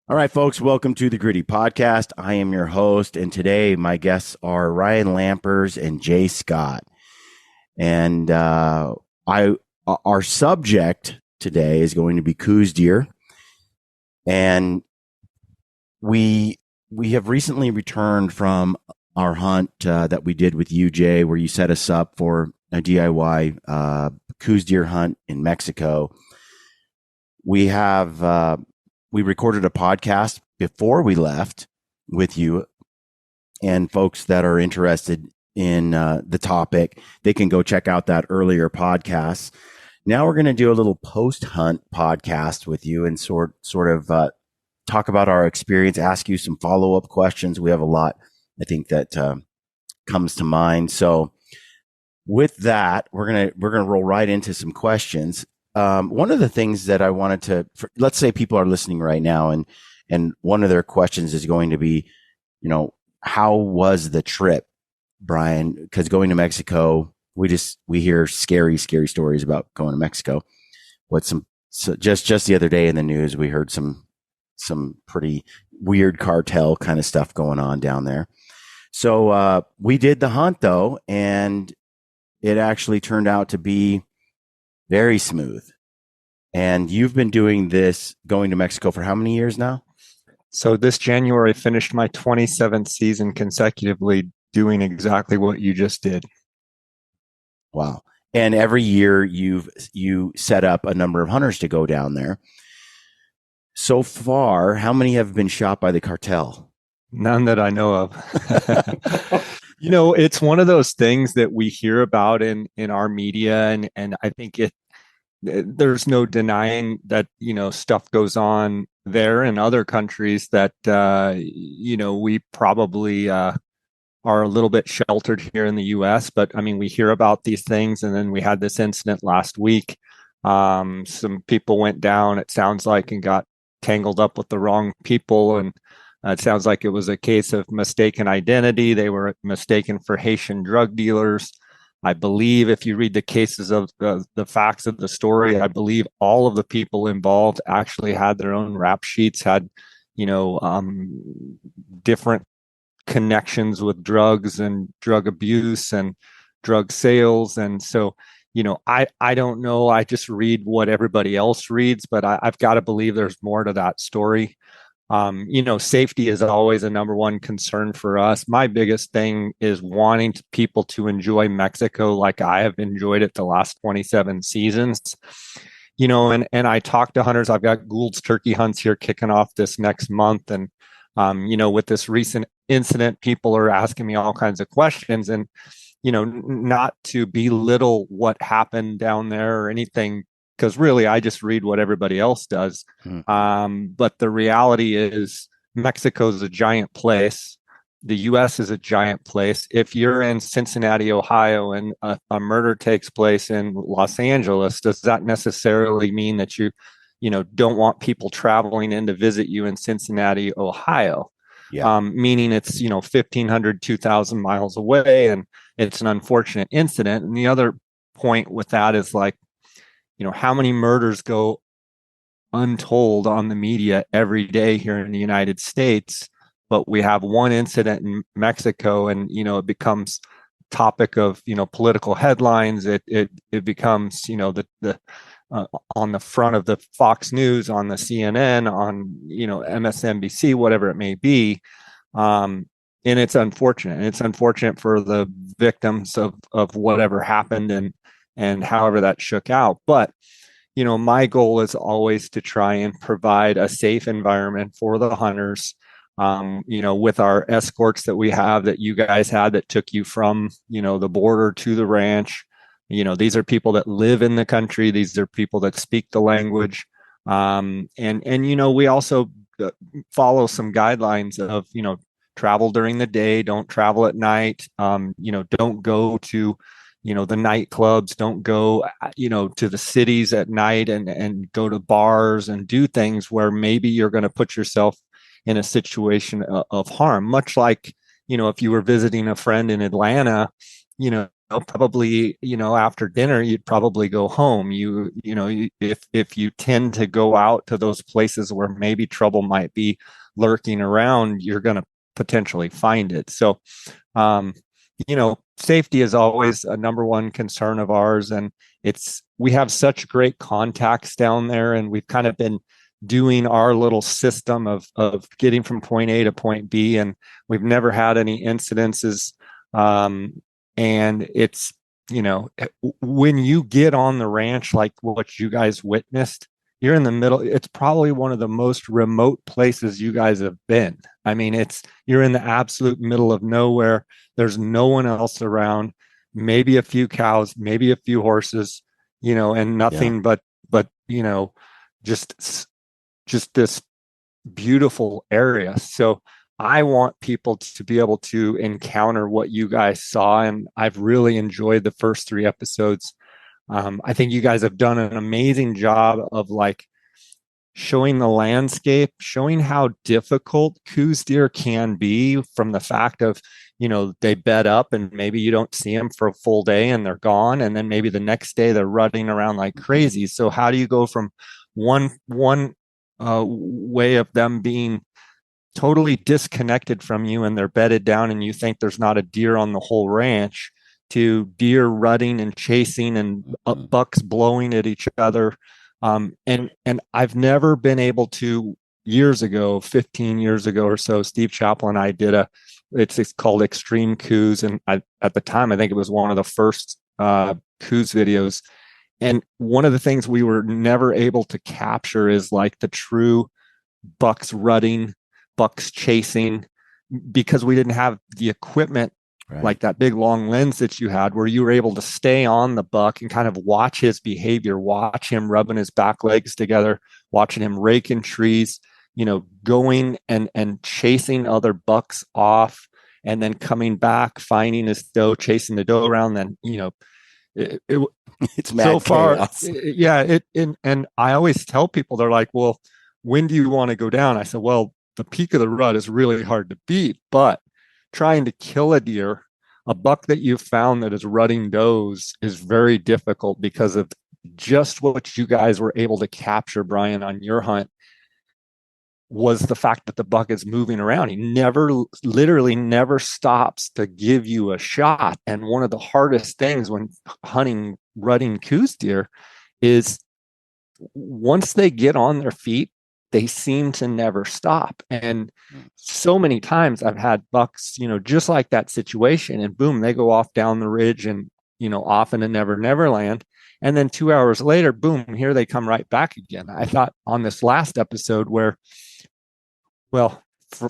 All right, folks, welcome to the Gritty Podcast. I am your host, and today my guests are Ryan Lampers and Jay Scott. And our subject today is going to be Coues deer, and we we have recently returned from our hunt that we did with you, Jay, where you set us up for a DIY Coues deer hunt in Mexico. We have we recorded a podcast before we left with you, and folks that are interested in the topic, they can go check out that earlier podcast. Now we're going to do a little post hunt podcast with you and sort of talk about our experience, ask you some follow up questions. We have a lot, I think, that comes to mind. So with that, we're gonna roll right into some questions. One of the things that I wanted let's say people are listening right now, and one of their questions is going to be, how was the trip, Brian? Because going to Mexico, we hear scary stories about going to Mexico. Just the other day in the news, we heard some pretty weird cartel kind of stuff going on down there. So we did the hunt though, and it actually turned out to be very smooth. And you've been doing this, going to Mexico, for how many years now? So this January finished my 27th season consecutively doing exactly what you just did. Wow. And every year you set up a number of hunters to go down there. So far, how many have been shot by the cartel? None that I know of. It's one of those things that we hear about in our media, and I think there's no denying that stuff goes on there in other countries that we probably are a little bit sheltered here in the US. But I mean, we hear about these things, and then we had this incident last week. Some people went down, it sounds like, and got tangled up with the wrong people, and it sounds like it was a case of mistaken identity. They were mistaken for Haitian drug dealers. I believe if you read the cases of the facts of the story, I believe all of the people involved actually had their own rap sheets, had, different connections with drugs and drug abuse and drug sales. And so, I don't know. I just read what everybody else reads, but I've got to believe there's more to that story. Safety is always a number one concern for us. My biggest thing is wanting people to enjoy Mexico like I have enjoyed it the last 27 seasons. And I talk to hunters. I've got Gould's turkey hunts here kicking off this next month. And, with this recent incident, people are asking me all kinds of questions, and, not to belittle what happened down there or anything, because really I just read what everybody else does. But the reality is Mexico's a giant place. The US is a giant place. If you're in Cincinnati, Ohio, and a murder takes place in Los Angeles, does that necessarily mean that you don't want people traveling in to visit you in Cincinnati, Ohio? Yeah. Meaning it's 1,500, 2,000 miles away, and it's an unfortunate incident. And the other point with that is, like, how many murders go untold on the media every day here in the United States, but we have one incident in Mexico, and it becomes topic of political headlines. It becomes the on the front of the Fox News, on the CNN, on MSNBC, whatever it may be. And it's unfortunate. And it's unfortunate for the victims of whatever happened, and however that shook out. But my goal is always to try and provide a safe environment for the hunters. With our escorts that we have, that you guys had, that took you from the border to the ranch. These are people that live in the country. These are people that speak the language. And we also follow some guidelines of, travel during the day, don't travel at night. Don't go to, the nightclubs, don't go, to the cities at night and go to bars and do things where maybe you're going to put yourself in a situation of harm. Much like, if you were visiting a friend in Atlanta, probably, after dinner, you'd probably go home. If you tend to go out to those places where maybe trouble might be lurking around, you're going to potentially find it. So, safety is always a number one concern of ours. And we have such great contacts down there, and we've kind of been doing our little system of getting from point A to point B, and we've never had any incidences. And it's, when you get on the ranch, like what you guys witnessed, you're in the middle. It's probably one of the most remote places you guys have been. I mean, you're in the absolute middle of nowhere. There's no one else around, maybe a few cows, maybe a few horses, and nothing but, just this beautiful area. So I want people to be able to encounter what you guys saw. And I've really enjoyed the first 3 episodes. I think you guys have done an amazing job of like showing the landscape, showing how difficult Coues deer can be, from the fact of, they bed up and maybe you don't see them for a full day and they're gone. And then maybe the next day they're running around like crazy. So how do you go from one way of them being totally disconnected from you and they're bedded down and you think there's not a deer on the whole ranch, to deer rutting and chasing and bucks blowing at each other? And I've never been able to. Years ago, 15 years ago or so, Steve Chappell and I did it's called Extreme Coues, and at the time I think it was one of the first Coues videos. And one of the things we were never able to capture is like the true bucks rutting, bucks chasing, because we didn't have the equipment, right, like that big long lens that you had, where you were able to stay on the buck and kind of watch his behavior, watch him rubbing his back legs together, watching him raking trees, going and chasing other bucks off, and then coming back, finding his doe, chasing the doe around. Then, it's mad so far chaos. And I always tell people, they're like, well, when do you want to go down? I said, well, the peak of the rut is really hard to beat, but trying to kill a deer, a buck that you've found that is rutting does, is very difficult, because of just what you guys were able to capture, Brian, on your hunt, was the fact that the buck is moving around. He literally never stops to give you a shot. And one of the hardest things when hunting rutting Coues deer is, once they get on their feet, they seem to never stop. And so many times I've had bucks, just like that situation, and boom, they go off down the ridge and, off into Never Land. And then 2 hours later, boom, here they come right back again. I thought on this last episode where, well,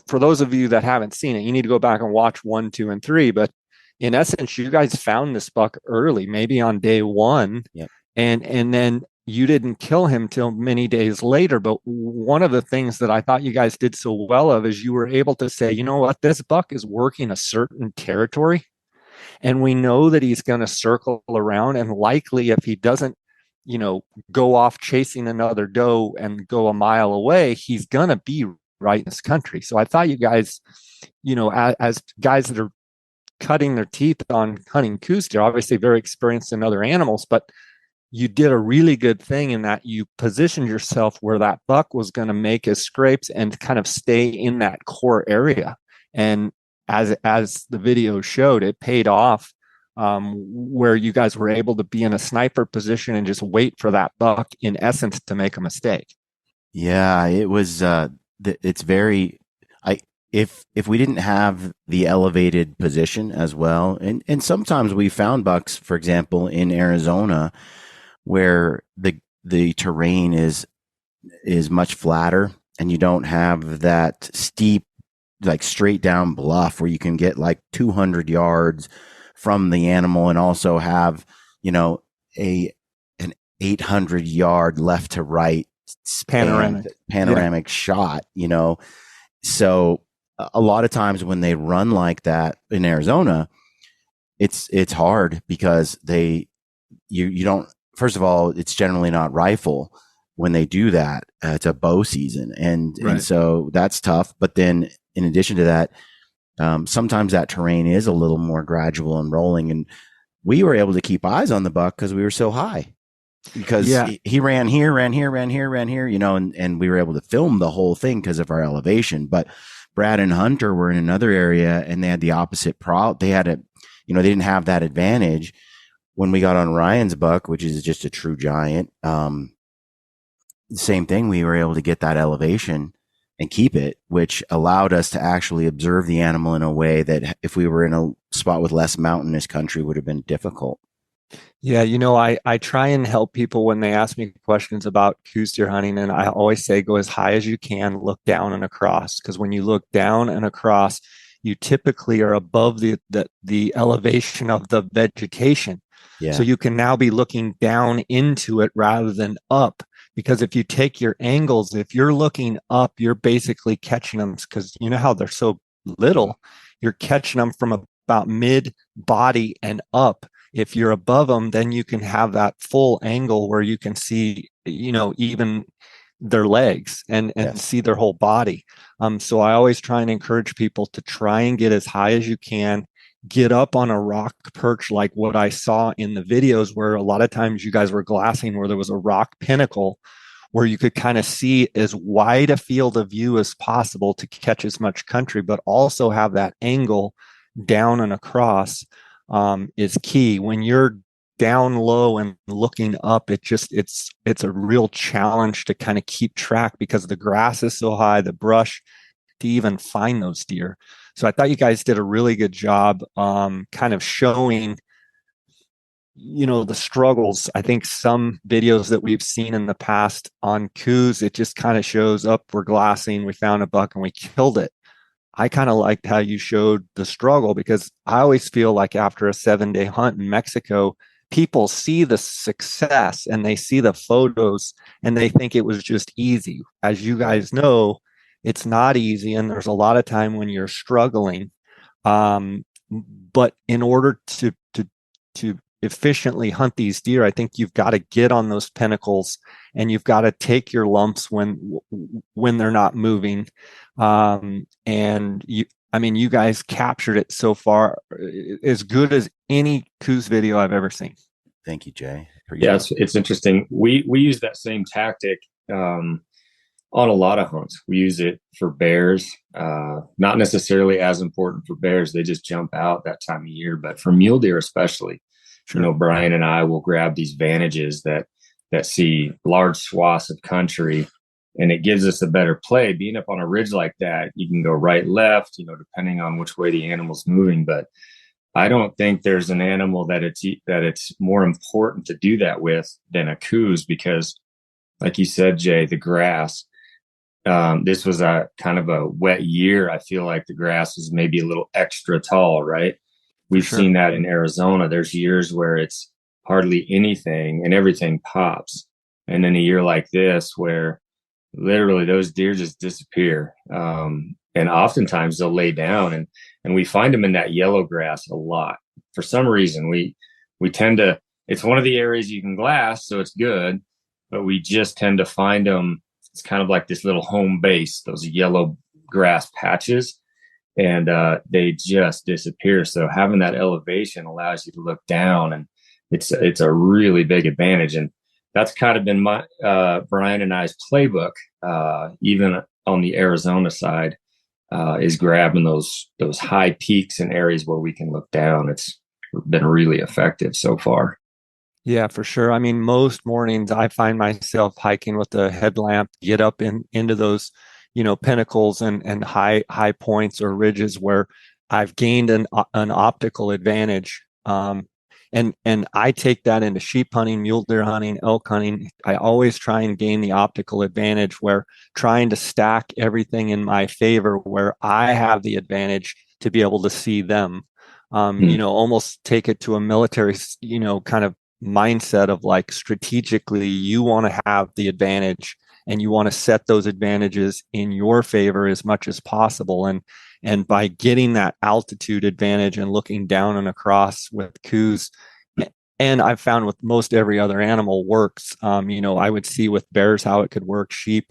for those of you that haven't seen it, you need to go back and watch 1, 2, and 3. But in essence, you guys found this buck early, maybe on day 1. Yep. And then you didn't kill him till many days later. But one of the things that I thought you guys did so well of is you were able to say, you know what, this buck is working a certain territory, and we know that he's going to circle around, and likely if he doesn't, go off chasing another doe and go a mile away, he's going to be right in this country. So I thought you guys, as guys that are cutting their teeth on hunting Coues deer, obviously very experienced in other animals, but you did a really good thing in that you positioned yourself where that buck was going to make his scrapes and kind of stay in that core area. And as the video showed, it paid off, where you guys were able to be in a sniper position and just wait for that buck, in essence, to make a mistake. Yeah, it was, it's very, if we didn't have the elevated position as well, and sometimes we found bucks, for example, in Arizona, where the terrain is much flatter, and you don't have that steep, like straight down bluff where you can get like 200 yards from the animal and also have, an 800 yard left to right panoramic shot, So a lot of times when they run like that in Arizona, it's hard, because you don't, first of all, it's generally not rifle when they do that. It's a bow season. And so that's tough. But then in addition to that, sometimes that terrain is a little more gradual and rolling. And we were able to keep eyes on the buck because we were so high. Because Yeah. he ran here, and we were able to film the whole thing because of our elevation. But Brad and Hunter were in another area, and they had the opposite They had they didn't have that advantage when we got on Ryan's buck, which is just a true giant. Same thing. We were able to get that elevation and keep it, which allowed us to actually observe the animal in a way that if we were in a spot with less mountainous country would have been difficult. Yeah, I try and help people when they ask me questions about Coues deer hunting, and I always say go as high as you can, look down and across, because when you look down and across, you typically are above the elevation of the vegetation. Yeah. So you can now be looking down into it rather than up. Because if you take your angles, if you're looking up, you're basically catching them because you know how they're so little, you're catching them from about mid body and up. If you're above them, then you can have that full angle where you can see, even their legs and Yes. see their whole body. So I always try and encourage people to try and get as high as you can, get up on a rock perch like what I saw in the videos, where a lot of times you guys were glassing where there was a rock pinnacle where you could kind of see as wide a field of view as possible to catch as much country, but also have that angle down and across is key. When you're down low and looking up, it's a real challenge to kind of keep track because the grass is so high, the brush, to even find those deer. So I thought you guys did a really good job kind of showing the struggles. I think some videos that we've seen in the past on Coues, it just kind of shows up, we're glassing, we found a buck and we killed it. I kind of liked how you showed the struggle, because I always feel like after a 7-day hunt in Mexico, people see the success and they see the photos and they think it was just easy. As you guys know, it's not easy, and there's a lot of time when you're struggling. But in order to efficiently hunt these deer, I think you've got to get on those pinnacles and you've got to take your lumps when they're not moving. And you guys captured it so far as good as any Coues video I've ever seen. Thank you, Jay. Yeah, it's interesting. We use that same tactic on a lot of hunts. We use it for bears. Not necessarily as important for bears; they just jump out that time of year. But for mule deer, especially, Sure. Brian and I will grab these vantages that see large swaths of country, and it gives us a better play. Being up on a ridge like that, you can go right, left, depending on which way the animal's moving. But I don't think there's an animal that it's more important to do that with than a Coues, because, like you said, Jay, the grass. This was a kind of a wet year. I feel like the grass is maybe a little extra tall, right? We've seen that in Arizona. There's years where it's hardly anything and everything pops. And then a year like this where literally those deer just disappear. And oftentimes they'll lay down, and we find them in that yellow grass a lot. For some reason, we tend to, it's one of the areas you can glass, so it's good, but we just tend to find them. It's kind of like this little home base, those yellow grass patches, and they just disappear. So having that elevation allows you to look down, and it's a really big advantage. And that's kind of been my Brian and I's playbook, even on the Arizona side, is grabbing those high peaks and areas where we can look down. It's been really effective so far. Yeah, for sure. I mean, most mornings I find myself hiking with a headlamp, get up into those, pinnacles and high points or ridges where I've gained an optical advantage. And I take that into sheep hunting, mule deer hunting, elk hunting. I always try and gain the optical advantage, where trying to stack everything in my favor where I have the advantage to be able to see them. Almost take it to a military, kind of mindset of like, strategically you want to have the advantage and you want to set those advantages in your favor as much as possible. And by getting that altitude advantage and looking down and across with Coues, and I've found with most every other animal works. I would see with bears how it could work, sheep,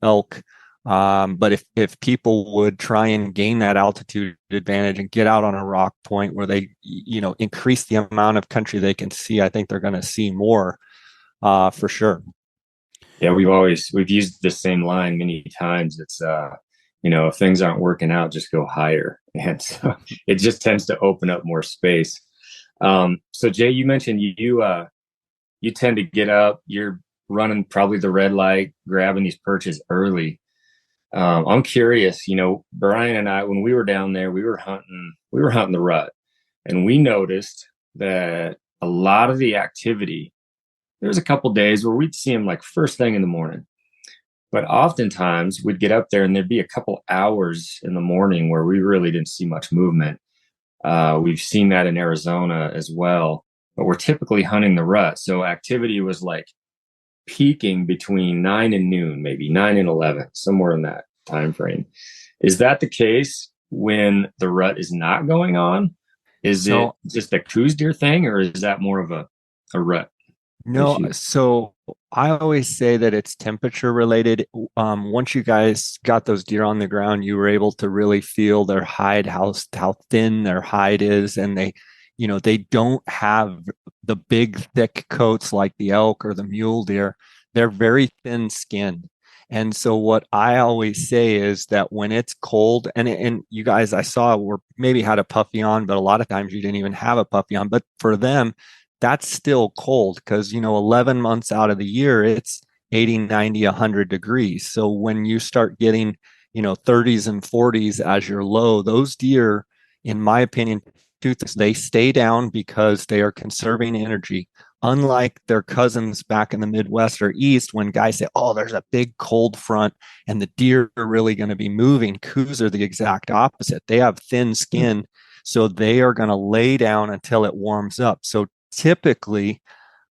elk, But if people would try and gain that altitude advantage and get out on a rock point where they, increase the amount of country they can see, I think they're going to see more, for sure. Yeah, we've used the same line many times. It's if things aren't working out, just go higher, and so it just tends to open up more space. So Jay, you mentioned you tend to get up. You're running probably the red light, grabbing these perches early. I'm curious, Brian and I, when we were down there, we were hunting the rut, and we noticed that a lot of the activity, there was a couple days where we'd see them like first thing in the morning, but oftentimes we'd get up there and there'd be a couple hours in the morning where we really didn't see much movement. We've seen that in Arizona as well, but we're typically hunting the rut. So activity was like peaking between 9 and noon, maybe 9 and 11, somewhere in that time frame. Is that the case when the rut is not going on? Is it just a Coues deer thing, or is that more of a rut No, issue? so I always say that it's temperature related. Once you guys got those deer on the ground, you were able to really feel their hide, how thin their hide is, and they don't have the big thick coats like the elk or the mule deer. They're very thin skinned. And so what I always say is that when it's cold, and you guys I saw were maybe had a puffy on, but a lot of times you didn't even have a puffy on. But for them, that's still cold because 11 months out of the year it's 80, 90, 100 degrees. So when you start getting 30s and 40s as your low, those deer, in my opinion, two things: they stay down because they are conserving energy, unlike their cousins back in the Midwest or East when guys say, oh, there's a big cold front and the deer are really going to be moving. Coues are the exact opposite. They have thin skin, so they are going to lay down until it warms up. So typically,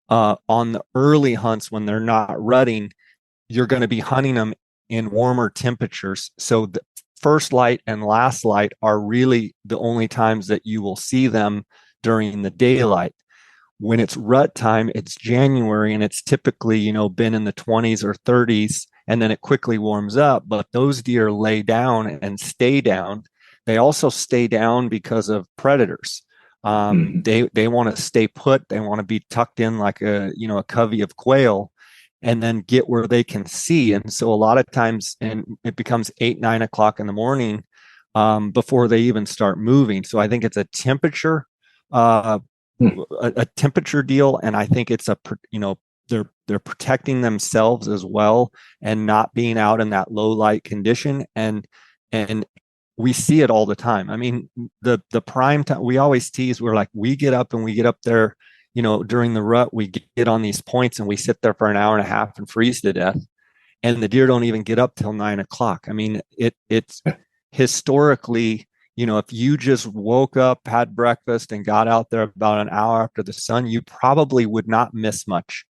on the early hunts when they're not rutting, you're going to be hunting them in warmer temperatures. So the first light and last light are really the only times that you will see them during the daylight. When it's rut time, it's January and it's typically, been in the 20s or 30s, and then it quickly warms up. But those deer lay down and stay down. They also stay down because of predators. They want to stay put. They want to be tucked in like a covey of quail, and then get where they can see. And so a lot of times, and it becomes 8, 9 o'clock in the morning before they even start moving. So I think it's a temperature, a temperature deal, and I think it's they're protecting themselves as well and not being out in that low light condition. And we see it all the time. I mean, the prime time, we always tease, we get up there, during the rut, we get on these points and we sit there for an hour and a half and freeze to death. And the deer don't even get up till 9 o'clock. I mean, it's historically, if you just woke up, had breakfast, and got out there about an hour after the sun, you probably would not miss much.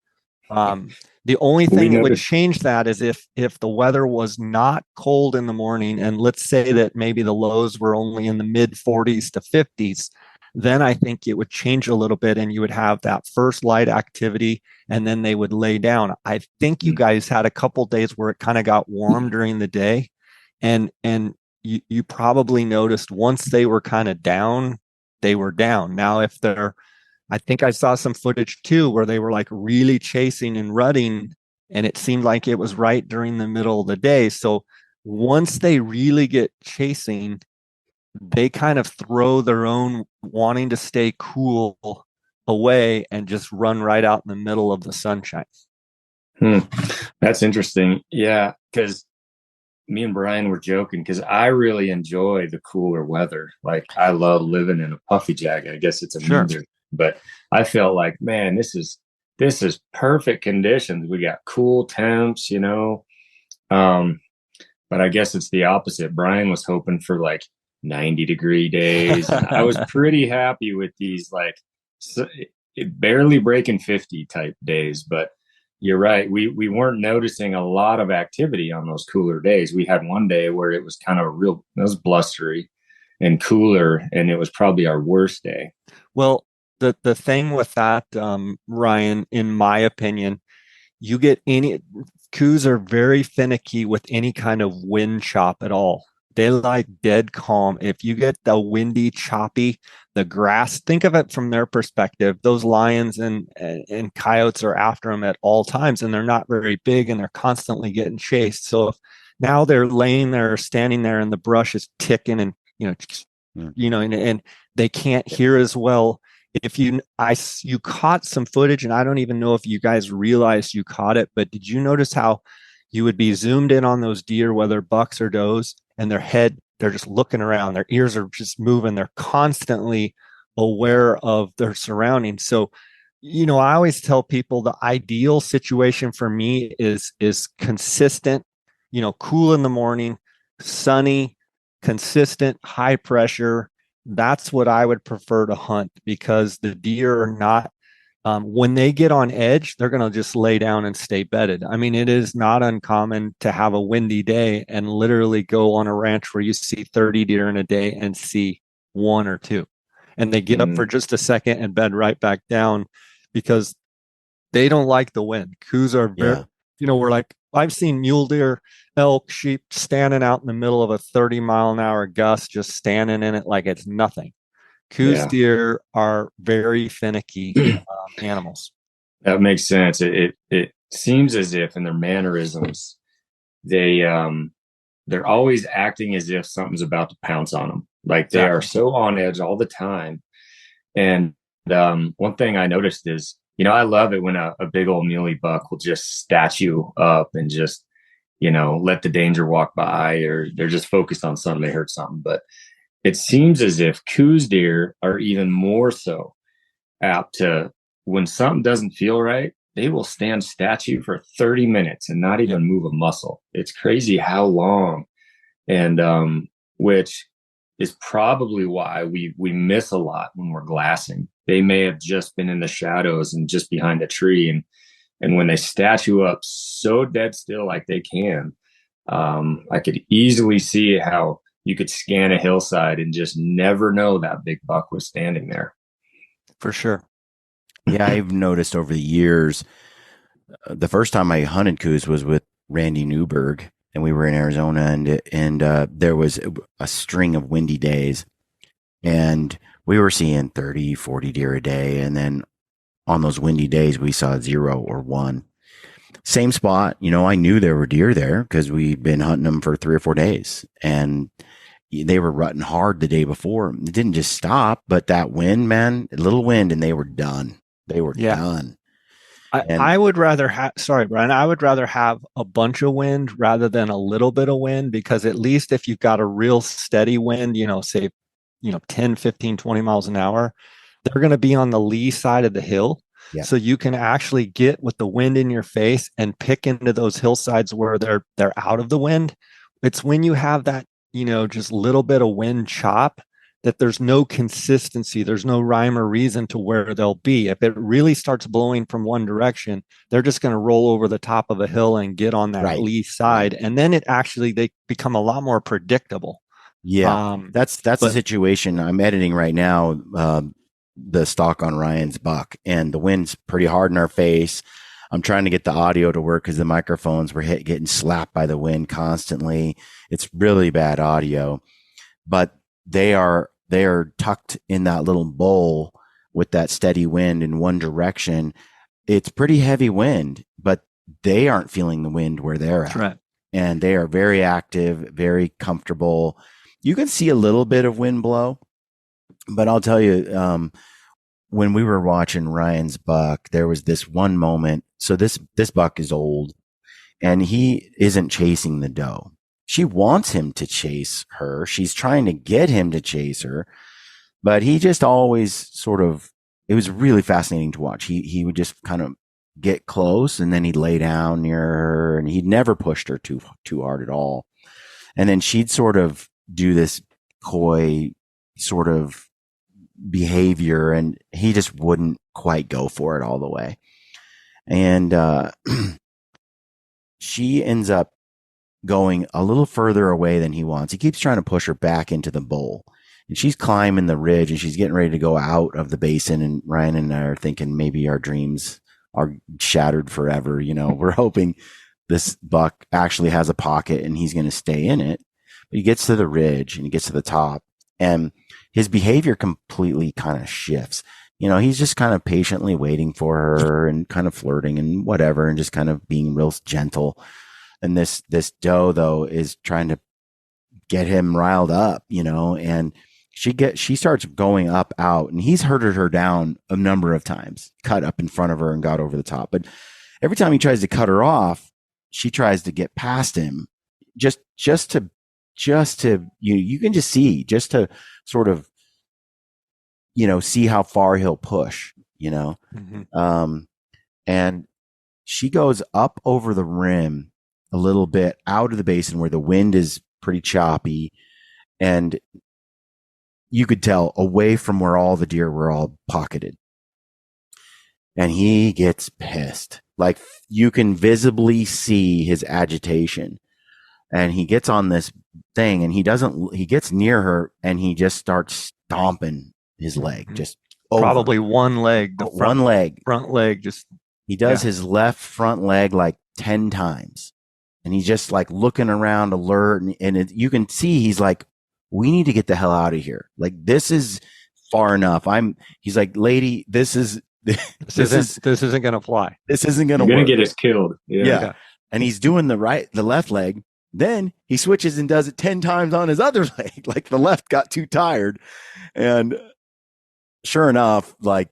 The only thing that would change that is if the weather was not cold in the morning, and let's say that maybe the lows were only in the mid 40s to 50s, then I think it would change a little bit and you would have that first light activity and then they would lay down. I think you guys had a couple days where it kind of got warm during the day, and you probably noticed once they were kind of down, they were down. Now, I think I saw some footage too where they were like really chasing and rutting, and it seemed like it was right during the middle of the day. So once they really get chasing, they kind of throw their own wanting to stay cool away and just run right out in the middle of the sunshine. That's interesting. Yeah, because me and Brian were joking because I really enjoy the cooler weather. Like I love living in a puffy jacket. I guess it's a winter, but I felt like, man, this is perfect conditions. We got cool temps, but I guess it's the opposite. Brian was hoping for like 90-degree days. And I was pretty happy with these barely breaking 50 type days, but you're right. We weren't noticing a lot of activity on those cooler days. We had one day where it was kind of it was blustery and cooler, and it was probably our worst day. Well, the thing with that, Ryan, in my opinion, you get Coues are very finicky with any kind of wind chop at all. They like dead calm. If you get the windy, choppy, the grass, think of it from their perspective. Those lions and coyotes are after them at all times, and they're not very big, and they're constantly getting chased. So if now they're laying there, standing there, and the brush is ticking, and and they can't hear as well. If you caught some footage, and I don't even know if you guys realized you caught it, but did you notice how you would be zoomed in on those deer, whether bucks or does, and their head, they're just looking around, their ears are just moving, they're constantly aware of their surroundings. So, I always tell people the ideal situation for me is consistent, cool in the morning, sunny, consistent, high pressure. That's what I would prefer to hunt, because the deer are not, when they get on edge, they're going to just lay down and stay bedded. I mean, it is not uncommon to have a windy day and literally go on a ranch where you see 30 deer in a day and see one or two. And they get up for just a second and bed right back down because they don't like the wind. Coues are very, we're like, I've seen mule deer, elk, sheep standing out in the middle of a 30-mile-an-hour gust, just standing in it like it's nothing. Coues deer are very finicky animals. That makes sense. It seems as if in their mannerisms, they're always acting as if something's about to pounce on them. Like they are so on edge all the time. And one thing I noticed is, I love it when a big old muley buck will just statue up and just, let the danger walk by, or they're just focused on something, they heard something. But it seems as if Coues deer are even more so apt to, when something doesn't feel right, they will stand statue for 30 minutes and not even move a muscle. It's crazy how long. And which is probably why we miss a lot when we're glassing. They may have just been in the shadows and just behind a tree. And when they statue up so dead still like they can, I could easily see how you could scan a hillside and just never know that big buck was standing there. For sure. Yeah, I've noticed over the years, the first time I hunted Coues was with Randy Newberg, and we were in Arizona, and there was a string of windy days, and we were seeing 30, 40 deer a day. And then on those windy days, we saw 0 or 1. Same spot. I knew there were deer there because we'd been hunting them for 3 or 4 days, and they were rutting hard the day before. It didn't just stop, but that wind, man, a little wind, and they were done. They were done. I would rather have, sorry, Brian, I would rather have a bunch of wind rather than a little bit of wind, because at least if you've got a real steady wind, say, 10, 15, 20 miles an hour, they're going to be on the lee side of the hill. Yeah. So you can actually get with the wind in your face and pick into those hillsides where they're out of the wind. It's when you have that, just little bit of wind chop, that there's no consistency. There's no rhyme or reason to where they'll be. If it really starts blowing from one direction, they're just going to roll over the top of a hill and get on that lee side. And then they become a lot more predictable. Yeah. That's the situation. I'm editing right now, the stock on Ryan's buck, and the wind's pretty hard in our face. I'm trying to get the audio to work because the microphones were getting slapped by the wind constantly. It's really bad audio, but they are tucked in that little bowl with that steady wind in one direction. It's pretty heavy wind, but they aren't feeling the wind where they're at. That's right. And they are very active, very comfortable. You can see a little bit of wind blow, but I'll tell you, when we were watching Ryan's buck, there was this one moment. So this buck is old, and he isn't chasing the doe. She wants him to chase her. She's trying to get him to chase her, but he just always sort of, it was really fascinating to watch. He would just kind of get close, and then he'd lay down near her, and he'd never pushed her too hard at all. And then she'd sort of do this coy sort of behavior, and he just wouldn't quite go for it all the way. And she ends up going a little further away than he wants. He keeps trying to push her back into the bowl, and she's climbing the ridge, and she's getting ready to go out of the basin. And Ryan and I are thinking maybe our dreams are shattered forever. We're hoping this buck actually has a pocket and he's going to stay in it. But he gets to the ridge and he gets to the top, and his behavior completely kind of shifts. He's just kind of patiently waiting for her and kind of flirting and whatever, and just kind of being real gentle. And this doe, though, is trying to get him riled up, and she starts going up out, and he's herded her down a number of times, cut up in front of her and got over the top. But every time he tries to cut her off, she tries to get past him, just to you can just see, just to sort of, see how far he'll push, Mm-hmm. And she goes up over the rim a little bit out of the basin where the wind is pretty choppy, and you could tell away from where all the deer were all pocketed. And he gets pissed. Like, you can visibly see his agitation. And he gets on this thing, and he gets near her, and he just starts stomping his leg, just over. Probably one leg, front leg. Just he does his left front leg like 10 times, and he's just like looking around, alert, and you can see he's like, we need to get the hell out of here. Like, this is far enough. He's like, lady, this isn't gonna fly. This isn't gonna work. You're gonna get us killed. Yeah. And he's doing the left leg. Then he switches and does it 10 times on his other leg. Like, the left got too tired. And sure enough, like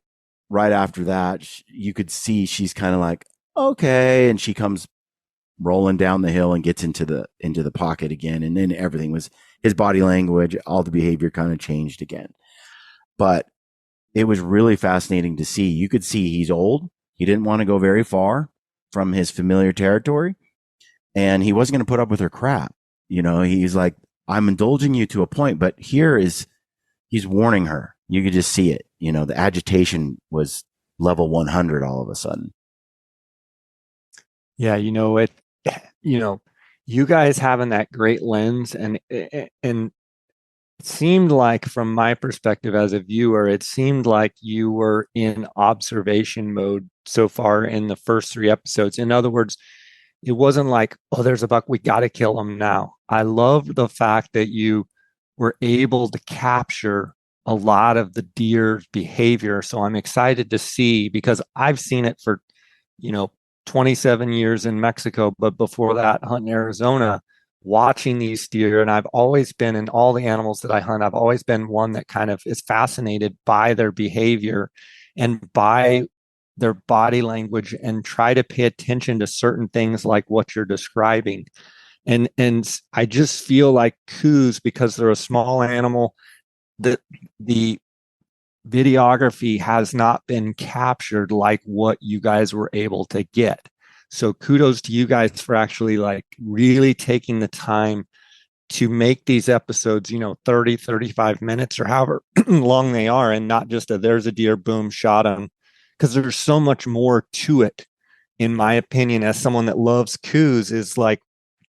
right after that, you could see she's kind of like, okay. And she comes rolling down the hill and gets into the pocket again. And then everything was, his body language, all the behavior kind of changed again. But it was really fascinating to see. You could see he's old. He didn't want to go very far from his familiar territory. And he wasn't going to put up with her crap. He's like, I'm indulging you to a point, but he's warning her. You could just see it. The agitation was level 100 all of a sudden. Yeah. You guys having that great lens, and it seemed like, from my perspective as a viewer, it seemed like you were in observation mode so far in the first 3 episodes. In other words, it wasn't like, oh, there's a buck, we got to kill him now. I love the fact that you were able to capture a lot of the deer's behavior. So I'm excited to see, because I've seen it for, 27 years in Mexico, but before that, hunting Arizona, watching these deer. And I've always been, in all the animals that I hunt, I've always been one that kind of is fascinated by their behavior and by their body language, and try to pay attention to certain things like what you're describing. And I just feel like Coues, because they're a small animal, the videography has not been captured like what you guys were able to get. So kudos to you guys for actually like really taking the time to make these episodes, 30, 35 minutes or however long they are, and not just there's a deer, boom, shot him. Because there's so much more to it, in my opinion, as someone that loves Coues, is like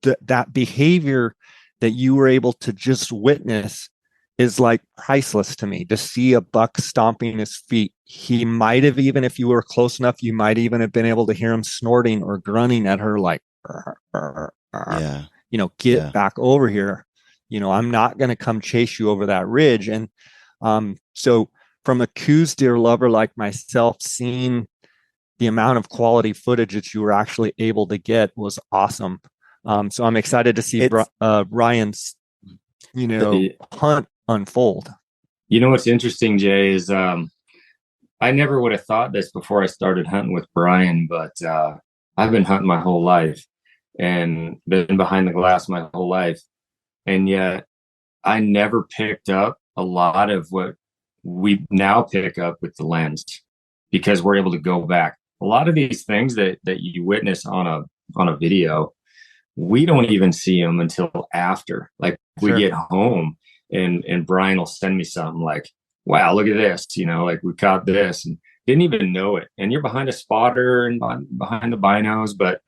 that behavior that you were able to just witness is like priceless to me. To see a buck stomping his feet, he might have, even if you were close enough, you might even have been able to hear him snorting or grunting at her like, get back over here. I'm not going to come chase you over that ridge. And so from a Coues deer lover like myself, seeing the amount of quality footage that you were actually able to get was awesome. So I'm excited to see Ryan's, hunt unfold. What's interesting, Jay, is I never would have thought this before I started hunting with Brian, but I've been hunting my whole life and been behind the glass my whole life. And yet I never picked up a lot of what we now pick up with the lens, because we're able to go back. A lot of these things that you witness on a video, we don't even see them until after. Like, we get home and Brian will send me something like, wow, look at this, like we caught this, and didn't even know it. And you're behind a spotter and behind the binos, but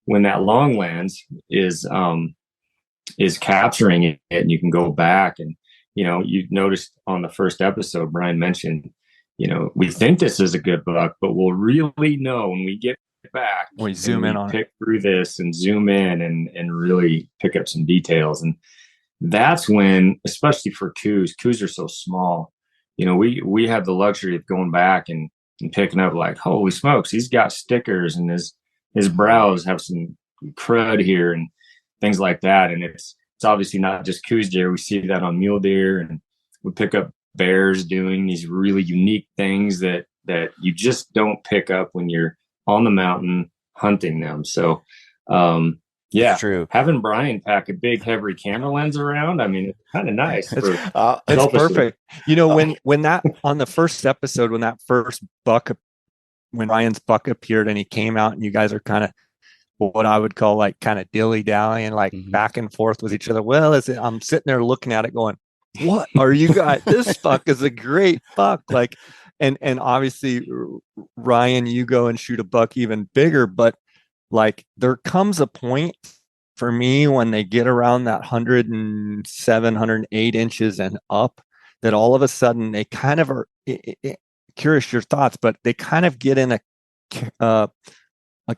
when that long lens is capturing it, and you can go back and, you noticed on the first episode, Brian mentioned, we think this is a good buck, but we'll really know when we get back We and zoom in we on it. pick through this and zoom in and really pick up some details. And that's when, especially for Coues are so small. You know, we have the luxury of going back and picking up like, holy smokes, he's got stickers and his brows have some crud here and things like that. And it's obviously not just Coues deer. We see that on mule deer, and we pick up bears doing these really unique things that you just don't pick up when you're on the mountain hunting them. So yeah, It's true. having Brian pack a big heavy camera lens around, I mean, it's kind of nice. It's perfect. You know, when that on the first episode, when that first buck, when Ryan's buck appeared and he came out, and you guys are kind of what I would call like kind of dilly dallying, like back and forth with each other. Well, I'm sitting there looking at it, going, "What are you guys? This buck is a great buck!" Like, and obviously, Ryan, you go and shoot a buck even bigger, but like there comes a point for me when they get around that 107, 108 inches and up, that all of a sudden they kind of are curious your thoughts, but they kind of get in a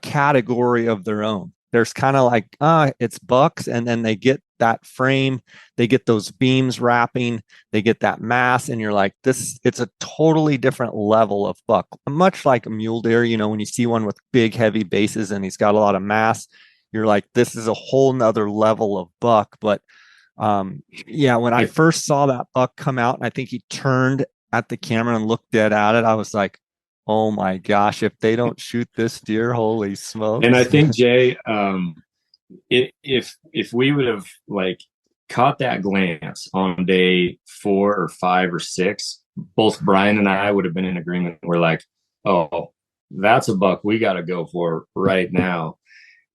category of their own. There's kind of like, it's bucks, and then they get that frame, they get those beams wrapping, they get that mass, and you're like, it's a totally different level of buck. Much like a mule deer, you know, when you see one with big, heavy bases and he's got a lot of mass, you're like, this is a whole nother level of buck. But yeah, when I first saw that buck come out, and I think he turned at the camera and looked dead at it, I was like, oh my gosh, if they don't shoot this deer, holy smokes. And I think, Jay, if we would have like caught that glance on day 4 or 5 or 6, both Brian and I would have been in agreement. We're like, oh, that's a buck we got to go for right now.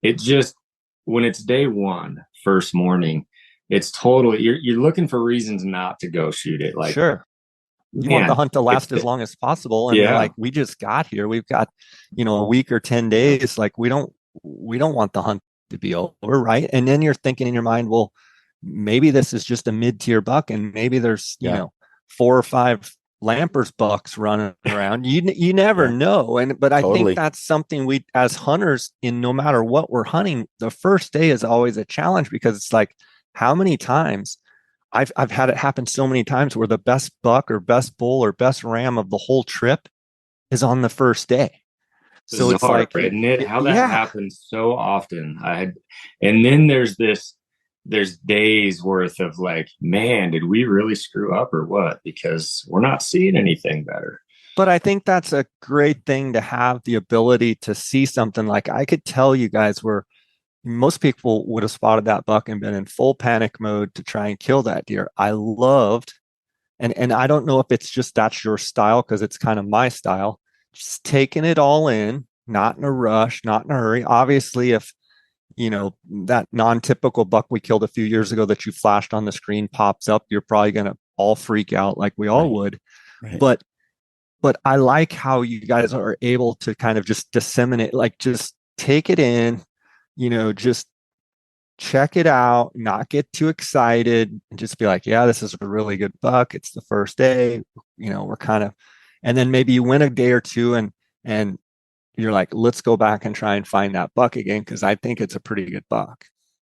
It just, when it's day 1, first morning, it's totally, you're looking for reasons not to go shoot it. Like, sure. You want the hunt to last as long as possible. And yeah, like, we just got here. We've got, you know, a week or 10 days. Like, we don't want the hunt to be over, right? And then you're thinking in your mind, well, maybe this is just a mid-tier buck, and maybe there's, you know, 4 or 5 Lampers bucks running around. You never know. But I think that's something we, as hunters, in no matter what we're hunting, the first day is always a challenge, because it's like, how many times I've had it happen so many times where the best buck or best bull or best ram of the whole trip is on the first day. So bizarre, it's like, isn't it? How that happens so often. And then there's days worth of like, man, did we really screw up or what? Because we're not seeing anything better. But I think that's a great thing, to have the ability to see something. Like, I could tell you guys where most people would have spotted that buck and been in full panic mode to try and kill that deer. I loved, and I don't know if it's just that's your style, because it's kind of my style, just taking it all in, not in a rush, not in a hurry. Obviously, if, you know, that non-typical buck we killed a few years ago that you flashed on the screen pops up, you're probably going to all freak out like we all would. Right. But I like how you guys are able to kind of just disseminate, like, just take it in, you know, just check it out, not get too excited, and just be like, yeah, this is a really good buck. It's the first day, you know, we're kind of, and then maybe you win a day or two, and you're like, let's go back and try and find that buck again, because I think it's a pretty good buck.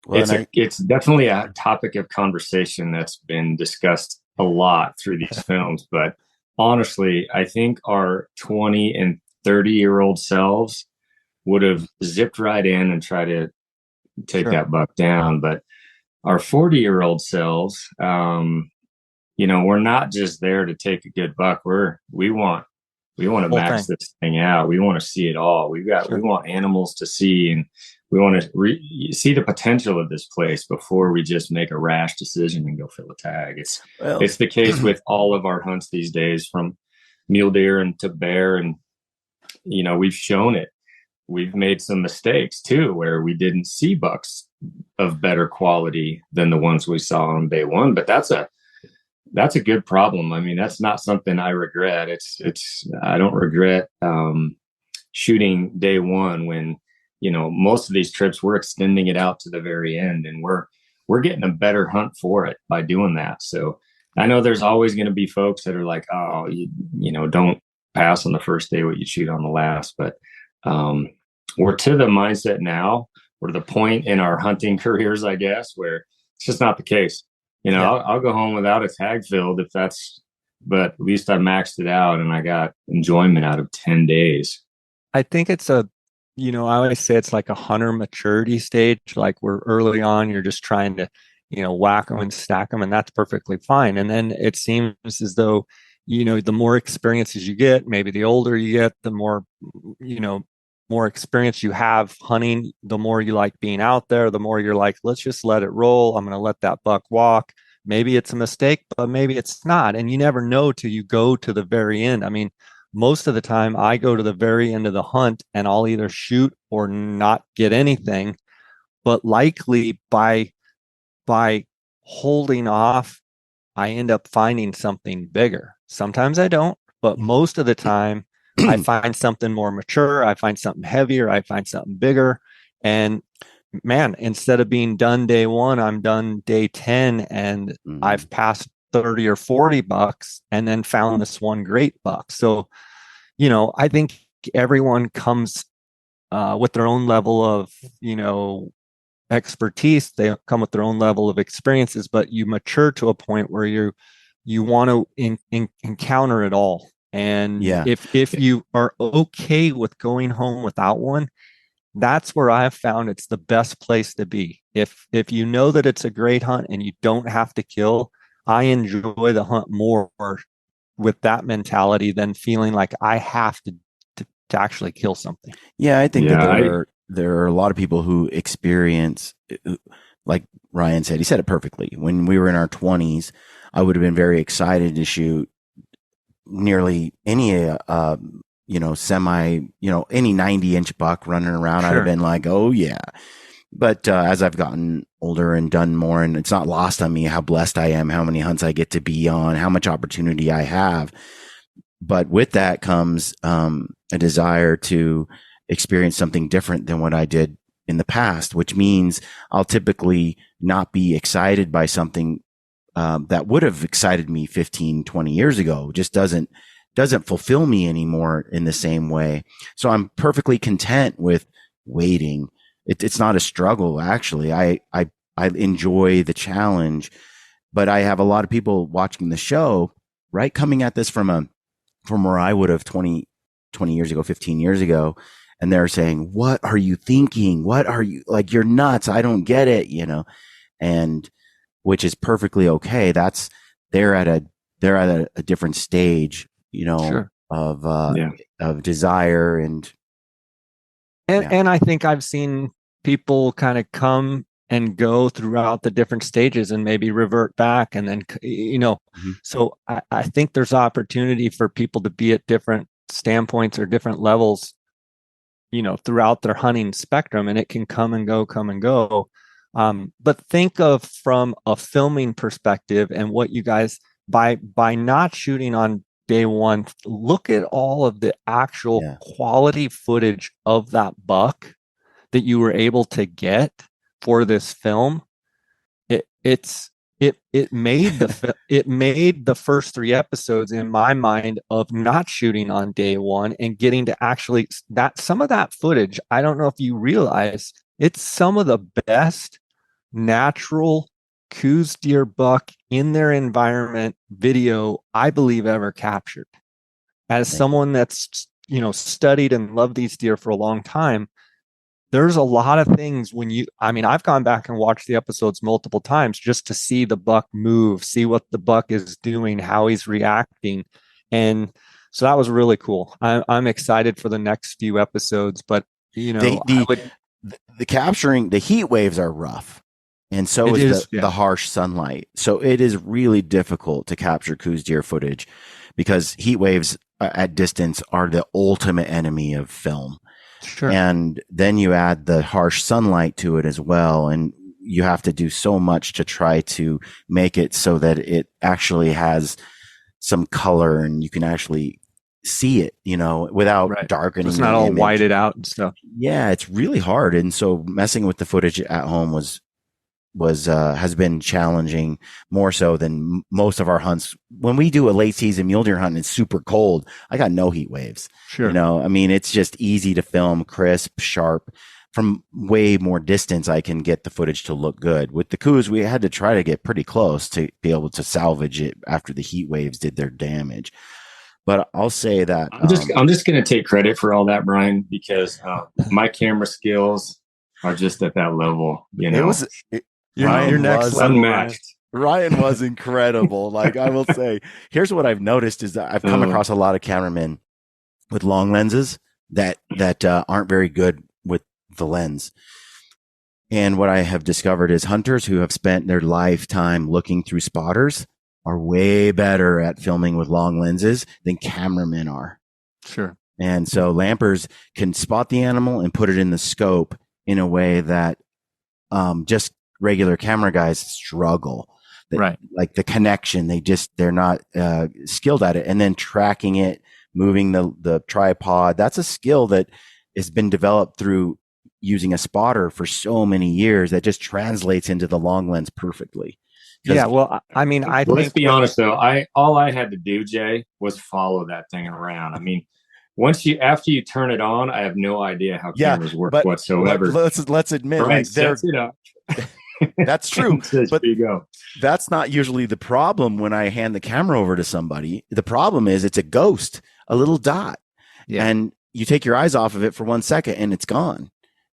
Well, it's definitely a topic of conversation that's been discussed a lot through these films. But honestly, I think our 20 and 30-year-old selves would have zipped right in and tried to take that buck down. But our 40-year-old selves, you know, we're not just there to take a good buck. We want to max this thing out. We want to see it all. We want animals to see, and we want to see the potential of this place before we just make a rash decision and go fill a tag. It's the case with all of our hunts these days, from mule deer and to bear. And, you know, we've shown it. We've made some mistakes too, where we didn't see bucks of better quality than the ones we saw on day 1. But that's a good problem. I mean, that's not something I regret. I don't regret shooting day 1, when, you know, most of these trips we're extending it out to the very end, and we're getting a better hunt for it by doing that. So I know there's always going to be folks that are like, oh, you know, don't pass on the first day what you shoot on the last. But we're to the mindset now, or the point in our hunting careers, I guess, where it's just not the case. Yeah. I'll go home without a tag filled if that's, but at least I maxed it out and I got enjoyment out of 10 days. I think it's I always say it's like a hunter maturity stage. Like we're early on, you're just trying to, whack them and stack them, and that's perfectly fine. And then it seems as though, the more experiences you get, maybe the older you get, the more, more experience you have hunting, the more you like being out there, the more you're like, let's just let it roll. I'm going to let that buck walk. Maybe it's a mistake, but maybe it's not. And you never know till you go to the very end. I mean, most of the time I go to the very end of the hunt and I'll either shoot or not get anything, but likely by holding off, I end up finding something bigger. Sometimes I don't, but most of the time I find something more mature, I find something heavier, I find something bigger. And man, instead of being done day 1, I'm done day 10 and I've passed 30 or 40 bucks and then found this one great buck. So, I think everyone comes with their own level of, expertise. They come with their own level of experiences, but you mature to a point where you want to encounter it all. And if you are okay with going home without one, that's where I've found it's the best place to be. If you know that it's a great hunt and you don't have to kill, I enjoy the hunt more with that mentality than feeling like I have to actually kill something. Yeah, I think that there are a lot of people who experience, like Ryan said, he said it perfectly. When we were in our 20s, I would have been very excited to shoot nearly any any 90-inch buck running around. Sure. I'd have been like, oh yeah. But as I've gotten older and done more, and it's not lost on me how blessed I am, how many hunts I get to be on, how much opportunity I have. But with that comes a desire to experience something different than what I did in the past, which means I'll typically not be excited by something that would have excited me 15, 20 years ago. It just doesn't fulfill me anymore in the same way. So I'm perfectly content with waiting. It's not a struggle, actually. I enjoy the challenge, but I have a lot of people watching the show, right, coming at this from where I would have 20 years ago, 15 years ago. And they're saying, what are you thinking? What are you, like, you're nuts. I don't get it, and which is perfectly okay. They're at a different stage, sure. of desire and I think I've seen people kind of come and go throughout the different stages and maybe revert back. And then, so I think there's opportunity for people to be at different standpoints or different levels, throughout their hunting spectrum, and it can come and go. But think of from a filming perspective and what you guys, by not shooting on day 1, look at all of the actual quality footage of that buck that you were able to get for this film. It made the first 3 episodes in my mind of not shooting on day 1 and getting to actually some of that footage. I don't know if you realize it's some of the best natural Coues deer buck in their environment video I believe ever captured. As someone that's studied and loved these deer for a long time, there's a lot of things I've gone back and watched the episodes multiple times just to see the buck move, see what the buck is doing, how he's reacting. And so that was really cool. I'm excited for the next few episodes, but the capturing, the heat waves are rough. And so is the harsh sunlight. So it is really difficult to capture Coues deer footage because heat waves at distance are the ultimate enemy of film. Sure. And then you add the harsh sunlight to it as well. And you have to do so much to try to make it so that it actually has some color and you can actually see it, without darkening. It's not all whited out and stuff. Yeah, it's really hard. And so messing with the footage at home was has been challenging more so than most of our hunts. When we do a late season mule deer hunt and it's super cold, I got no heat waves. Sure. You know, I mean, it's just easy to film, crisp, sharp. From way more distance, I can get the footage to look good. With the Coues, we had to try to get pretty close to be able to salvage it after the heat waves did their damage. But I'll say that I'm just going to take credit for all that, Brian, because my camera skills are just at that level. You know, You're next level, unmatched. Ryan was incredible. Like, I will say, here's what I've noticed is that I've come across a lot of cameramen with long lenses that aren't very good with the lens. And what I have discovered is hunters who have spent their lifetime looking through spotters are way better at filming with long lenses than cameramen are. Sure. And so lampers can spot the animal and put it in the scope in a way that just regular camera guys struggle. Right. Like the connection, they're not skilled at it. And then tracking it, moving the tripod, that's a skill that has been developed through using a spotter for so many years that just translates into the long lens perfectly. Yeah, well, I mean, I think, let's be honest though. All I had to do, Jay, was follow that thing around. I mean, after you turn it on, I have no idea how cameras work whatsoever. Let's admit, Brian sets it up. That's true. But you go. That's not usually the problem when I hand the camera over to somebody. The problem is it's a ghost, a little dot. Yeah. And you take your eyes off of it for 1 second and it's gone.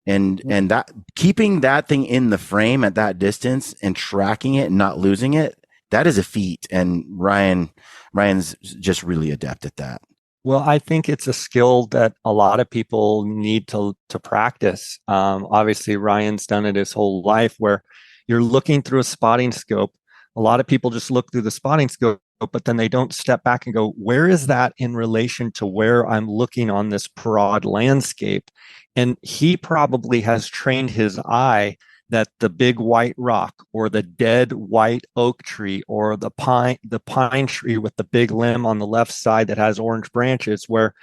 And that keeping that thing in the frame at that distance and tracking it and not losing it, that is a feat. And Ryan's just really adept at that. Well, I think it's a skill that a lot of people need to practice. Obviously, Ryan's done it his whole life where you're looking through a spotting scope. A lot of people just look through the spotting scope, but then they don't step back and go, where is that in relation to where I'm looking on this broad landscape? And he probably has trained his eye that the big white rock or the dead white oak tree or the pine tree with the big limb on the left side that has orange branches, where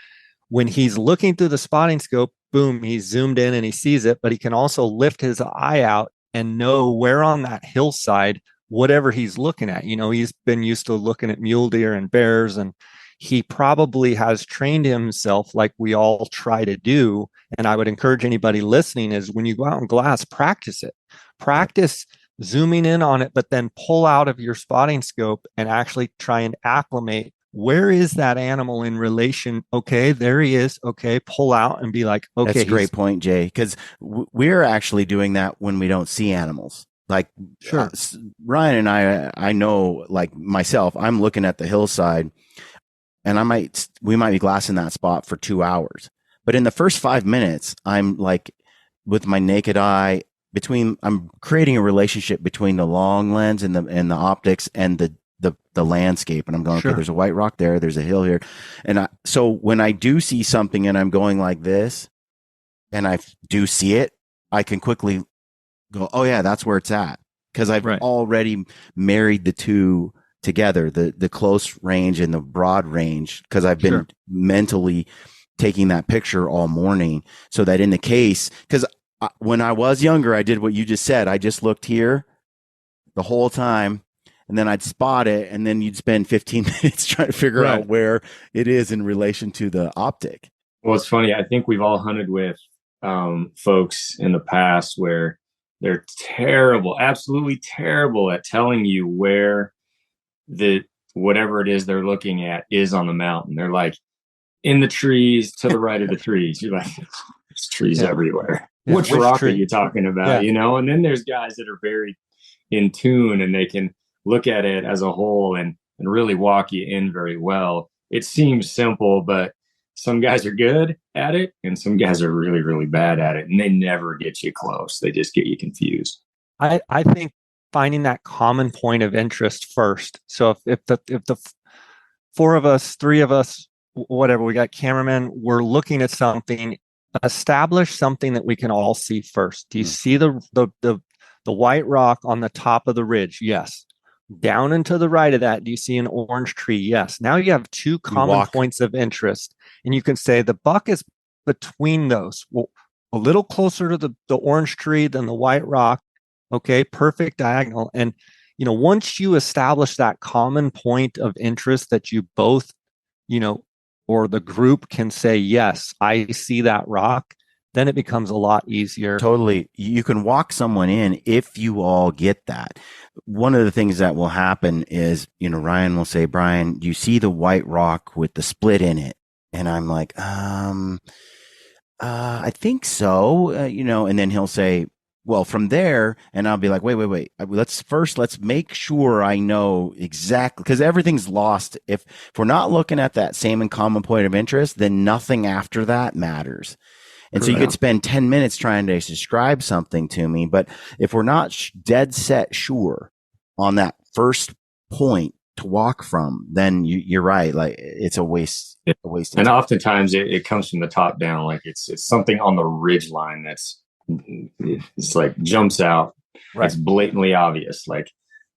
when he's looking through the spotting scope, boom, he's zoomed in and he sees it, but he can also lift his eye out and know where on that hillside, whatever he's looking at. You know, he's been used to looking at mule deer and bears, and he probably has trained himself like we all try to do. And I would encourage anybody listening is when you go out in glass, practice it. Practice zooming in on it, but then pull out of your spotting scope and actually try and acclimate. Where is that animal in relation? Okay, there he is. Okay, pull out and be like, okay. That's a great point, Jay, because we're actually doing that when we don't see animals. Like, sure. Ryan and I know, like myself, I'm looking at the hillside and we might be glassing that spot for 2 hours. But in the first 5 minutes, I'm like, with my naked eye, I'm creating a relationship between the long lens and the optics and the landscape. And I'm going, okay, there's a white rock there. There's a hill here. And so when I do see something and I'm going like this and I do see it, I can quickly go, oh yeah, that's where it's at. Cause I've already married the two together, the close range and the broad range. Cause I've been mentally taking that picture all morning so that in the case, cause when I was younger, I did what you just said. I just looked here the whole time and then I'd spot it. And then you'd spend 15 minutes trying to figure out where it is in relation to the optic. Well, it's funny. I think we've all hunted with folks in the past where they're terrible, absolutely terrible at telling you where whatever it is they're looking at is on the mountain. They're like in the trees to the right of the trees. You're like, there's trees everywhere. Yeah, which rock are you talking about? Yeah. You know, and then there's guys that are very in tune and they can look at it as a whole and really walk you in very well. It seems simple, but some guys are good at it and some guys are really, really bad at it. And they never get you close. They just get you confused. I think finding that common point of interest first. So if the four of us, three of us, whatever, we got cameramen, we're looking at something, establish something that we can all see first. Do you see the white rock on the top of the ridge? Yes. Down and to the right of that, do you see an orange tree? Yes. Now you have two common points of interest, and you can say the buck is between those. Well, a little closer to the orange tree than the white rock. Okay, perfect diagonal. And, once you establish that common point of interest that you both, or the group can say, yes, I see that rock, then it becomes a lot easier. Totally. You can walk someone in if you all get that. One of the things that will happen is, Ryan will say, Brian, you see the white rock with the split in it? And I'm like, I think so, and then he'll say, well, from there, and I'll be like, wait. Let's make sure I know exactly, because everything's lost. If we're not looking at that same and common point of interest, then nothing after that matters. And so you could spend 10 minutes trying to describe something to me, but if we're not dead set sure on that first point to walk from, then you're right. Like, it's a waste. Yeah. A waste. And oftentimes it comes from the top down. Like it's something on the ridge line it's like jumps out. Right. It's blatantly obvious. Like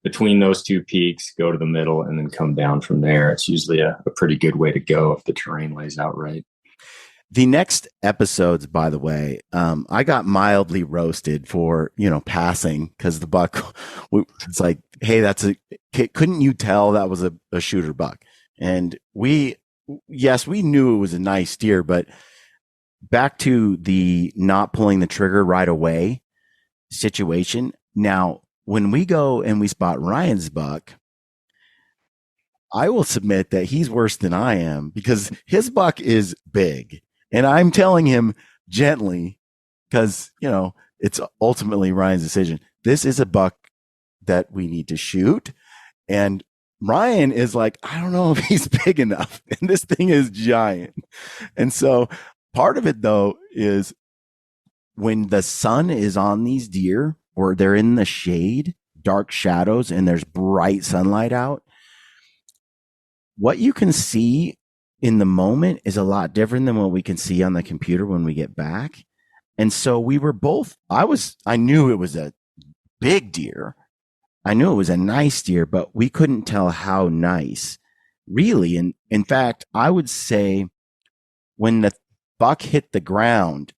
between those two peaks, go to the middle and then come down from there. It's usually a pretty good way to go if the terrain lays out right. The next episodes, by the way, I got mildly roasted for, passing, because the buck, it's like, hey, couldn't you tell that was a shooter buck? And we knew it was a nice deer, but back to the not pulling the trigger right away situation. Now, when we go and we spot Ryan's buck, I will submit that he's worse than I am, because his buck is big. And I'm telling him gently, because, it's ultimately Ryan's decision. This is a buck that we need to shoot. And Ryan is like, I don't know if he's big enough. And this thing is giant. And so part of it, though, is when the sun is on these deer, or they're in the shade, dark shadows, and there's bright sunlight out, what you can see in the moment is a lot different than what we can see on the computer when we get back. And so we were both, I knew it was a big deer. I knew it was a nice deer, but we couldn't tell how nice, really. And in fact, I would say when the buck hit the ground,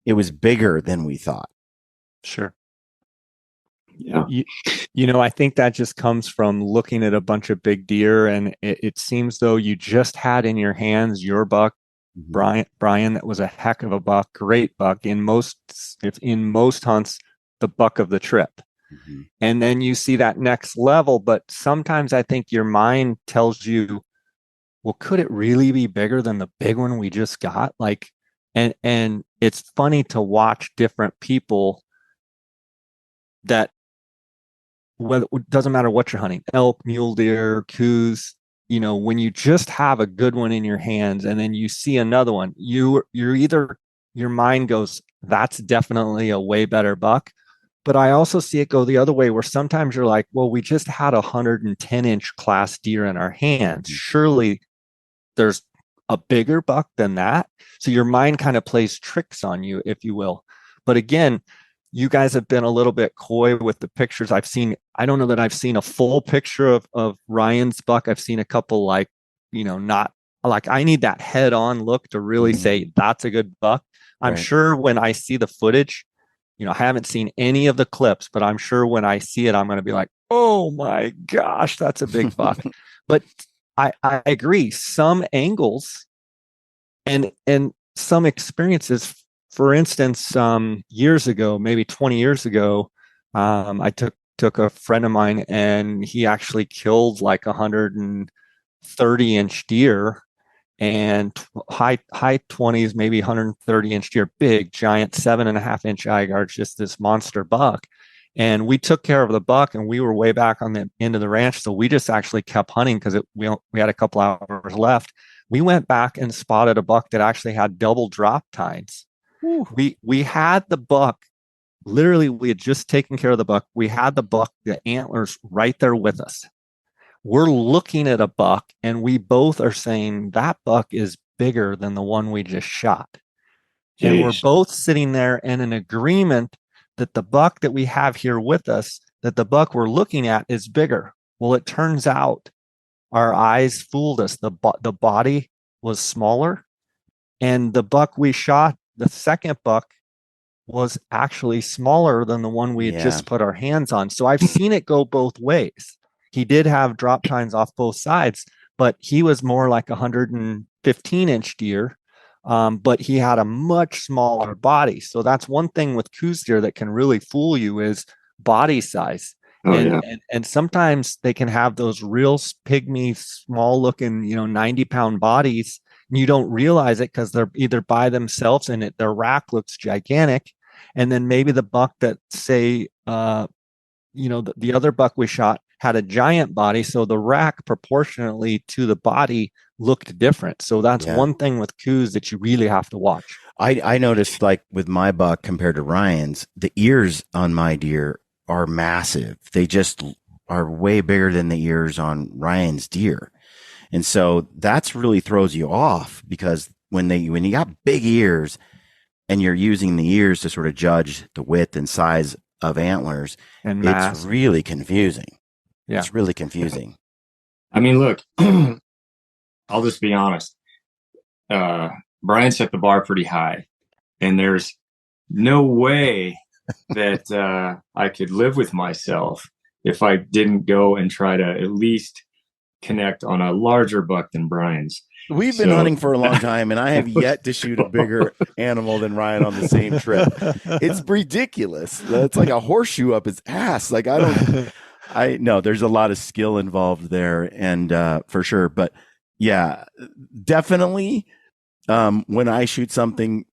it was bigger than we thought. Sure. Yeah. I think that just comes from looking at a bunch of big deer, and it seems though you just had in your hands your buck, Brian, that was a heck of a buck, great buck. In most hunts, the buck of the trip. Mm-hmm. And then you see that next level, but sometimes I think your mind tells you, well, could it really be bigger than the big one we just got? Like, and it's funny to watch different people that, whether it doesn't matter what you're hunting, elk, mule deer, Coues, when you just have a good one in your hands and then you see another one, you're either, your mind goes, that's definitely a way better buck. But I also see it go the other way, where sometimes you're like, well, we just had a 110-inch class deer in our hands. Surely there's a bigger buck than that. So your mind kind of plays tricks on you, if you will. But again, you guys have been a little bit coy with the pictures I've seen. I don't know that I've seen a full picture of Ryan's buck. I've seen a couple, not like, I need that head on look to really say that's a good buck. I'm sure when I see the footage, I haven't seen any of the clips, but I'm sure when I see it, I'm going to be like, oh my gosh, that's a big buck. But I agree. Some angles and some experiences. For instance, years ago, maybe 20 years ago, I took a friend of mine, and he actually killed like 130-inch deer, and high 20s, maybe 130-inch deer, big, giant, 7.5-inch eye guards, just this monster buck. And we took care of the buck, and we were way back on the end of the ranch, so we just actually kept hunting because we had a couple hours left. We went back and spotted a buck that actually had double drop tines. We had the buck, literally, we had just taken care of the buck. We had the buck, the antlers right there with us. We're looking at a buck, and we both are saying that buck is bigger than the one we just shot. Jeez. And we're both sitting there in an agreement that the buck that we have here with us, that the buck we're looking at is bigger. Well, it turns out our eyes fooled us. The body was smaller, and the buck we shot, the second buck, was actually smaller than the one we had Yeah. just put our hands on. So I've seen it go both ways. He did have drop tines off both sides, but he was more like a 115-inch deer. But he had a much smaller body. So that's one thing with Coues deer that can really fool you is body size. Oh, and, yeah. and sometimes they can have those real pygmy, small looking, 90-pound bodies. And you don't realize it because they're either by themselves and their rack looks gigantic. And then maybe the buck that say, the other buck we shot had a giant body. So the rack proportionately to the body looked different. So that's one thing with Coues that you really have to watch. I noticed, like with my buck compared to Ryan's, the ears on my deer are massive. They just are way bigger than the ears on Ryan's deer. And so that's really throws you off, because when you got big ears and you're using the ears to sort of judge the width and size of antlers, and mass. It's really confusing. Yeah. It's really confusing. I mean, look, I'll just be honest. Brian set the bar pretty high, and there's no way that I could live with myself if I didn't go and try to at least connect on a larger buck than Brian's. We've been hunting for a long time, and I have yet to shoot a bigger animal than Ryan on the same trip. It's ridiculous. It's like a horseshoe up his ass. Like, I know there's a lot of skill involved there, and for sure. But yeah, definitely. When I shoot something,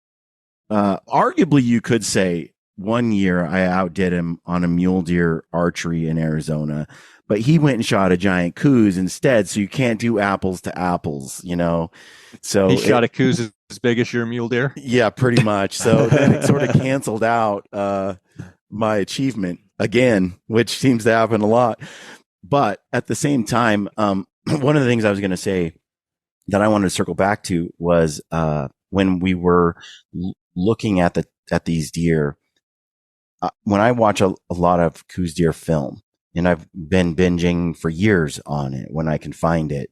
arguably you could say one year I outdid him on a mule deer archery in Arizona, but he went and shot a giant Coues instead. So you can't do apples to apples, So he shot a Coues as big as your mule deer. Yeah, pretty much. So then it sort of canceled out my achievement again, which seems to happen a lot. But at the same time, one of the things I was going to say that I wanted to circle back to was when we were looking at these deer. When I watch a lot of Coues deer film, and I've been binging for years on it when I can find it,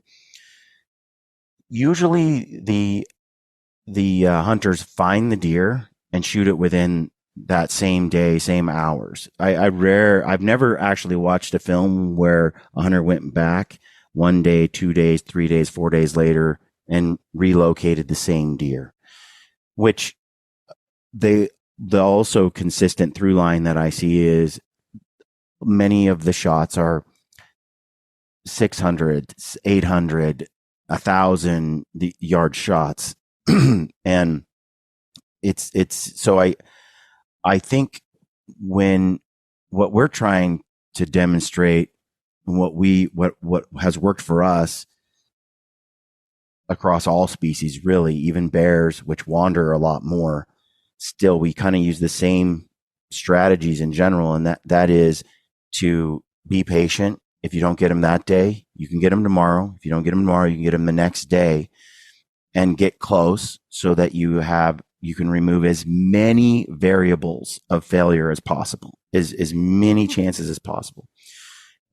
usually the hunters find the deer and shoot it within that same day, same hours. I've never actually watched a film where a hunter went back 1 day, 2 days, 3 days, 4 days later and relocated the same deer, which the also consistent through line that I see is many of the shots are 600, 800, 1,000 yard shots. And it's so I think what we're trying to demonstrate, what has worked for us across all species, really, even bears, which wander a lot more, still we kind of use the same strategies in general, and that is to be patient. If you don't get them that day, you can get them tomorrow. If you don't get them tomorrow, you can get them the next day, and get close so that you can remove as many variables of failure as possible, as many chances as possible.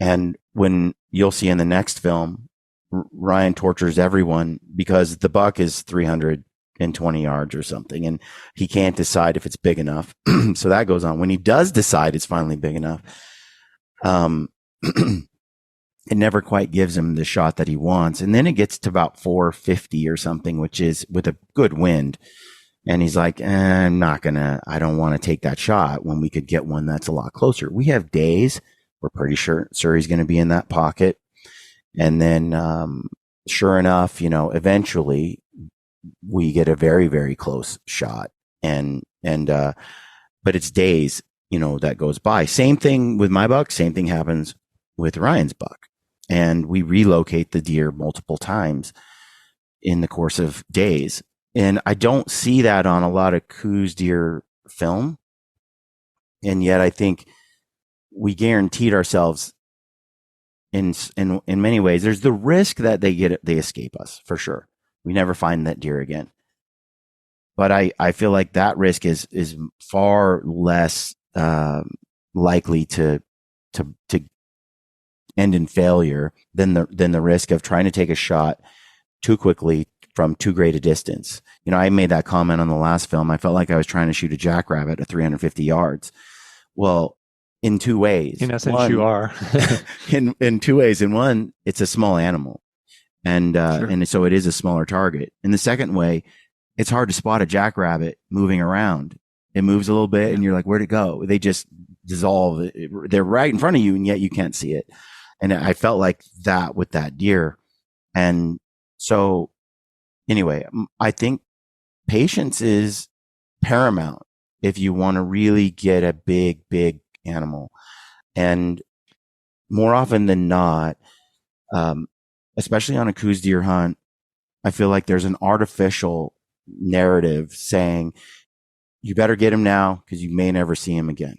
And when you'll see in the next film, Ryan tortures everyone because the buck is 320 yards or something, and he can't decide if it's big enough. So that goes on. When he does decide it's finally big enough, it never quite gives him the shot that he wants. And then it gets to about 450 or something, which is with a good wind. And he's like, I don't want to take that shot when we could get one that's a lot closer. We have days. We're pretty sure he's going to be in that pocket. And then, sure enough, eventually we get a very, very close shot, but it's days, that goes by. Same thing with my buck. Same thing happens with Ryan's buck. And we relocate the deer multiple times in the course of days. And I don't see that on a lot of Coues deer film. And yet I think we guaranteed ourselves in many ways. There's the risk that they escape us, for sure. We never find that deer again. But I feel like that risk is far less likely to end in failure than the risk of trying to take a shot too quickly, from too great a distance. You know, I made that comment on the last film. I felt like I was trying to shoot a jackrabbit at 350 yards. Well, in two ways. In essence, one, you are. in two ways. In one, it's a small animal, and Sure. and so it is a smaller target. In the second way, it's hard to spot a jackrabbit moving around. It moves a little bit, and you're like, "Where'd it go?" They just dissolve. They're right in front of you, and yet you can't see it. And I felt like that with that deer. And so, anyway, I think patience is paramount if you want to really get a big animal. And more often than not, especially on a Coues deer hunt, I feel like there's an artificial narrative saying you better get him now because you may never see him again.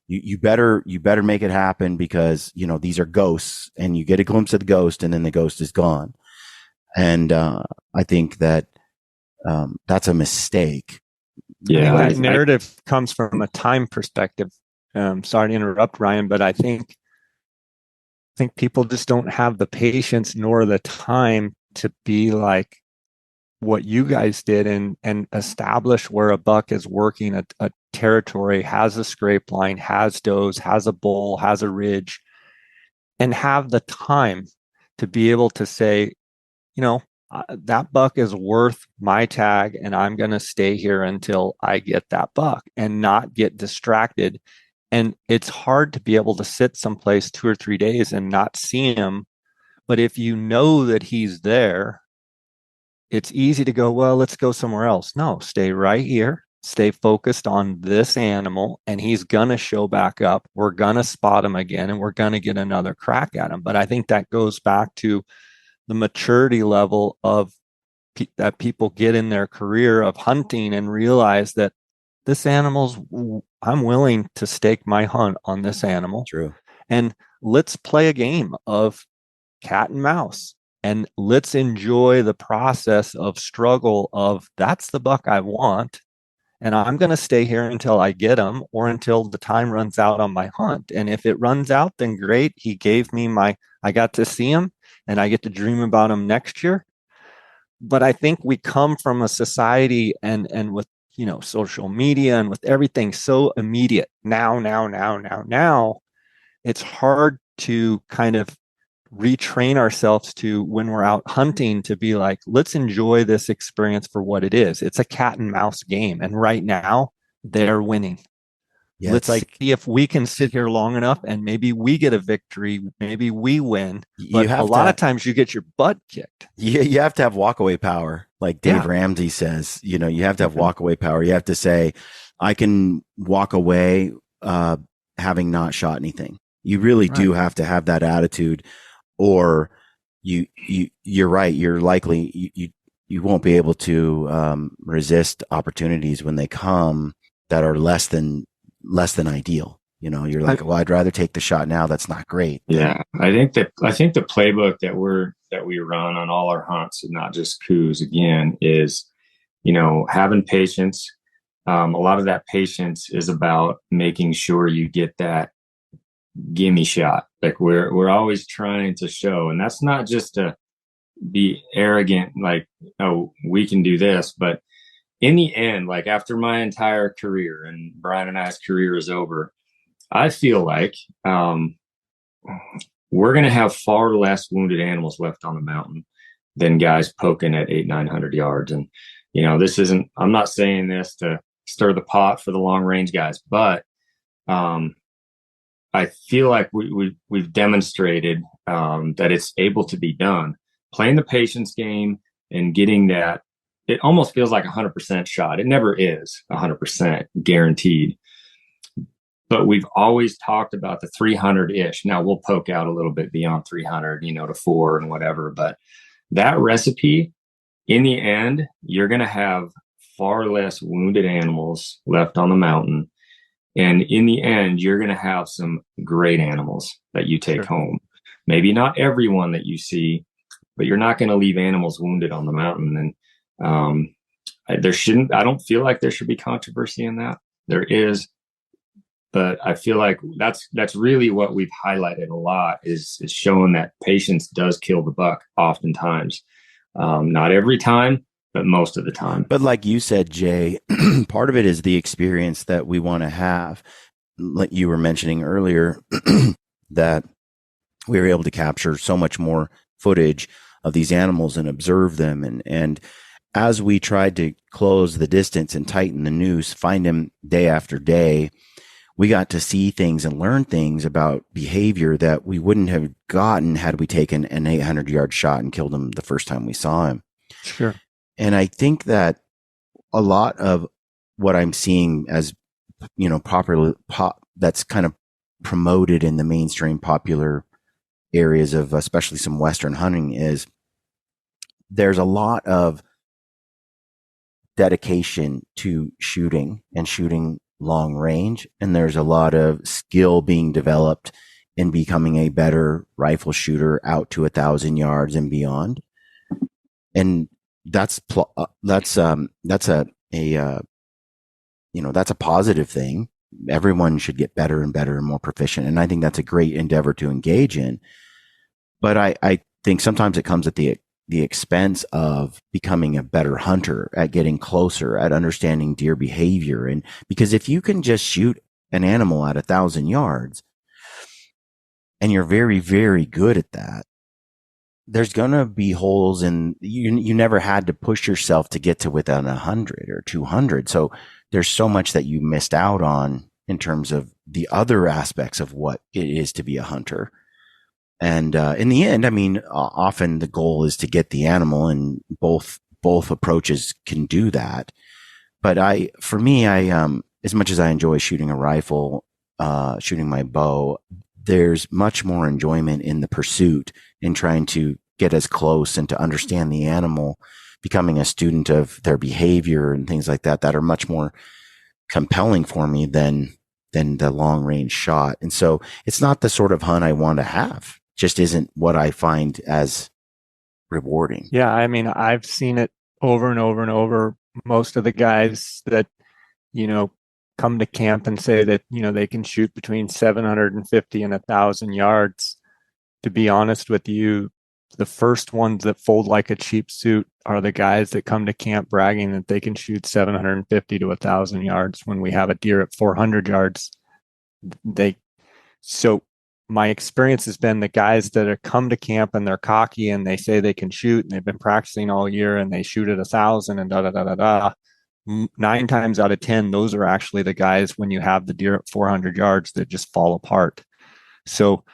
You better make it happen because, you know, these are ghosts, and you get a glimpse of the ghost and then the ghost is gone. And I think that that's a mistake. Yeah, That narrative comes from a time perspective. Sorry to interrupt, Ryan, but I think people just don't have the patience nor the time to be like what you guys did and establish where a buck is working a territory, has a scrape line, has does, has a bull, has a ridge, and have the time to be able to say, you know, that buck is worth my tag, and I'm going to stay here until I get that buck and not get distracted. And it's hard to be able to sit someplace 2 or 3 days and not see him. But if you know that he's there, it's easy to go, well, let's go somewhere else. No, stay right here. Stay focused on this animal, and he's going to show back up. We're going to spot him again, and we're going to get another crack at him. But I think that goes back to the maturity level of that people get in their career of hunting and realize that this animal's, I'm willing to stake my hunt on this animal. True. And let's play a game of cat and mouse, and let's enjoy the process of struggle of that's the buck I want, and I'm going to stay here until I get him or until the time runs out on my hunt. And if it runs out, then great. He gave me I got to see him, and I get to dream about him next year. But I think we come from a society and with, you know, social media and with everything so immediate now, it's hard to kind of retrain ourselves to, when we're out hunting, to be like, let's enjoy this experience for what it is. It's a cat and mouse game. And right now they're winning. Yeah, Let's see if we can sit here long enough and maybe we get a victory. Maybe we win. But a lot of times you get your butt kicked. You have to have walkaway power. Like Dave Ramsey says, you know, you have to have walkaway power. You have to say, I can walk away having not shot anything. You really do have to have that attitude, or you're right. You're likely, you won't be able to resist opportunities when they come that are less than ideal. You know, you're like, well, I'd rather take the shot now. That's not great. Yeah. I think the playbook that we run on all our hunts, and not just Coues, again, is, you know, having patience. A lot of that patience is about making sure you get that gimme shot. Like we're always trying to show, and that's not just to be arrogant, like, oh, we can do this, but in the end, like after my entire career and Brian and I's career is over, I feel like we're going to have far less wounded animals left on the mountain than guys poking at 800-900 yards. And, you know, I'm not saying this to stir the pot for the long range guys, but I feel like we've demonstrated that it's able to be done. Playing the patience game and getting that, it almost feels like 100% shot. It never is 100% guaranteed. But we've always talked about the 300-ish. Now we'll poke out a little bit beyond 300, you know, to 4 and whatever. But that recipe, in the end, you're going to have far less wounded animals left on the mountain. And in the end, you're going to have some great animals that you take home. Maybe not everyone that you see, but you're not going to leave animals wounded on the mountain. And I don't feel like there should be controversy in that. There is. But I feel like that's really what we've highlighted a lot is showing that patience does kill the buck oftentimes. Not every time, but most of the time. But like you said, Jay, part of it is the experience that we want to have. Like you were mentioning earlier, that we were able to capture so much more footage of these animals and observe them. And as we tried to close the distance and tighten the noose, find them day after day, we got to see things and learn things about behavior that we wouldn't have gotten had we taken an 800-yard shot and killed him the first time we saw him. Sure. And I think that a lot of what I'm seeing as, that's kind of promoted in the mainstream popular areas of especially some Western hunting is there's a lot of dedication to shooting and shooting long range. And there's a lot of skill being developed in becoming a better rifle shooter out to 1,000 yards and beyond. And that's a positive thing. Everyone should get better and better and more proficient. And I think that's a great endeavor to engage in. But I think sometimes it comes at the expense of becoming a better hunter, at getting closer, at understanding deer behavior. And because if you can just shoot an animal at 1,000 yards and you're very, very good at that, there's going to be holes, and you never had to push yourself to get to within 100 or 200. So there's so much that you missed out on in terms of the other aspects of what it is to be a hunter. And in the end, I mean, often the goal is to get the animal, and both approaches can do that. But for me, as much as I enjoy shooting a rifle, shooting my bow, there's much more enjoyment in the pursuit, in trying to get as close and to understand the animal, becoming a student of their behavior and things like that, that are much more compelling for me than the long range shot. And so it's not the sort of hunt I want to have. Just isn't what I find as rewarding. Yeah, I mean, I've seen it over and over and over. Most of the guys that, come to camp and say that, they can shoot between 750 and 1,000 yards. To be honest with you, the first ones that fold like a cheap suit are the guys that come to camp bragging that they can shoot 750 to 1,000 yards when we have a deer at 400 yards. So my experience has been the guys that are come to camp and they're cocky and they say they can shoot and they've been practicing all year and they shoot at 1,000 and da da da da da. 9 times out of 10, those are actually the guys when you have the deer at 400 yards that just fall apart. So,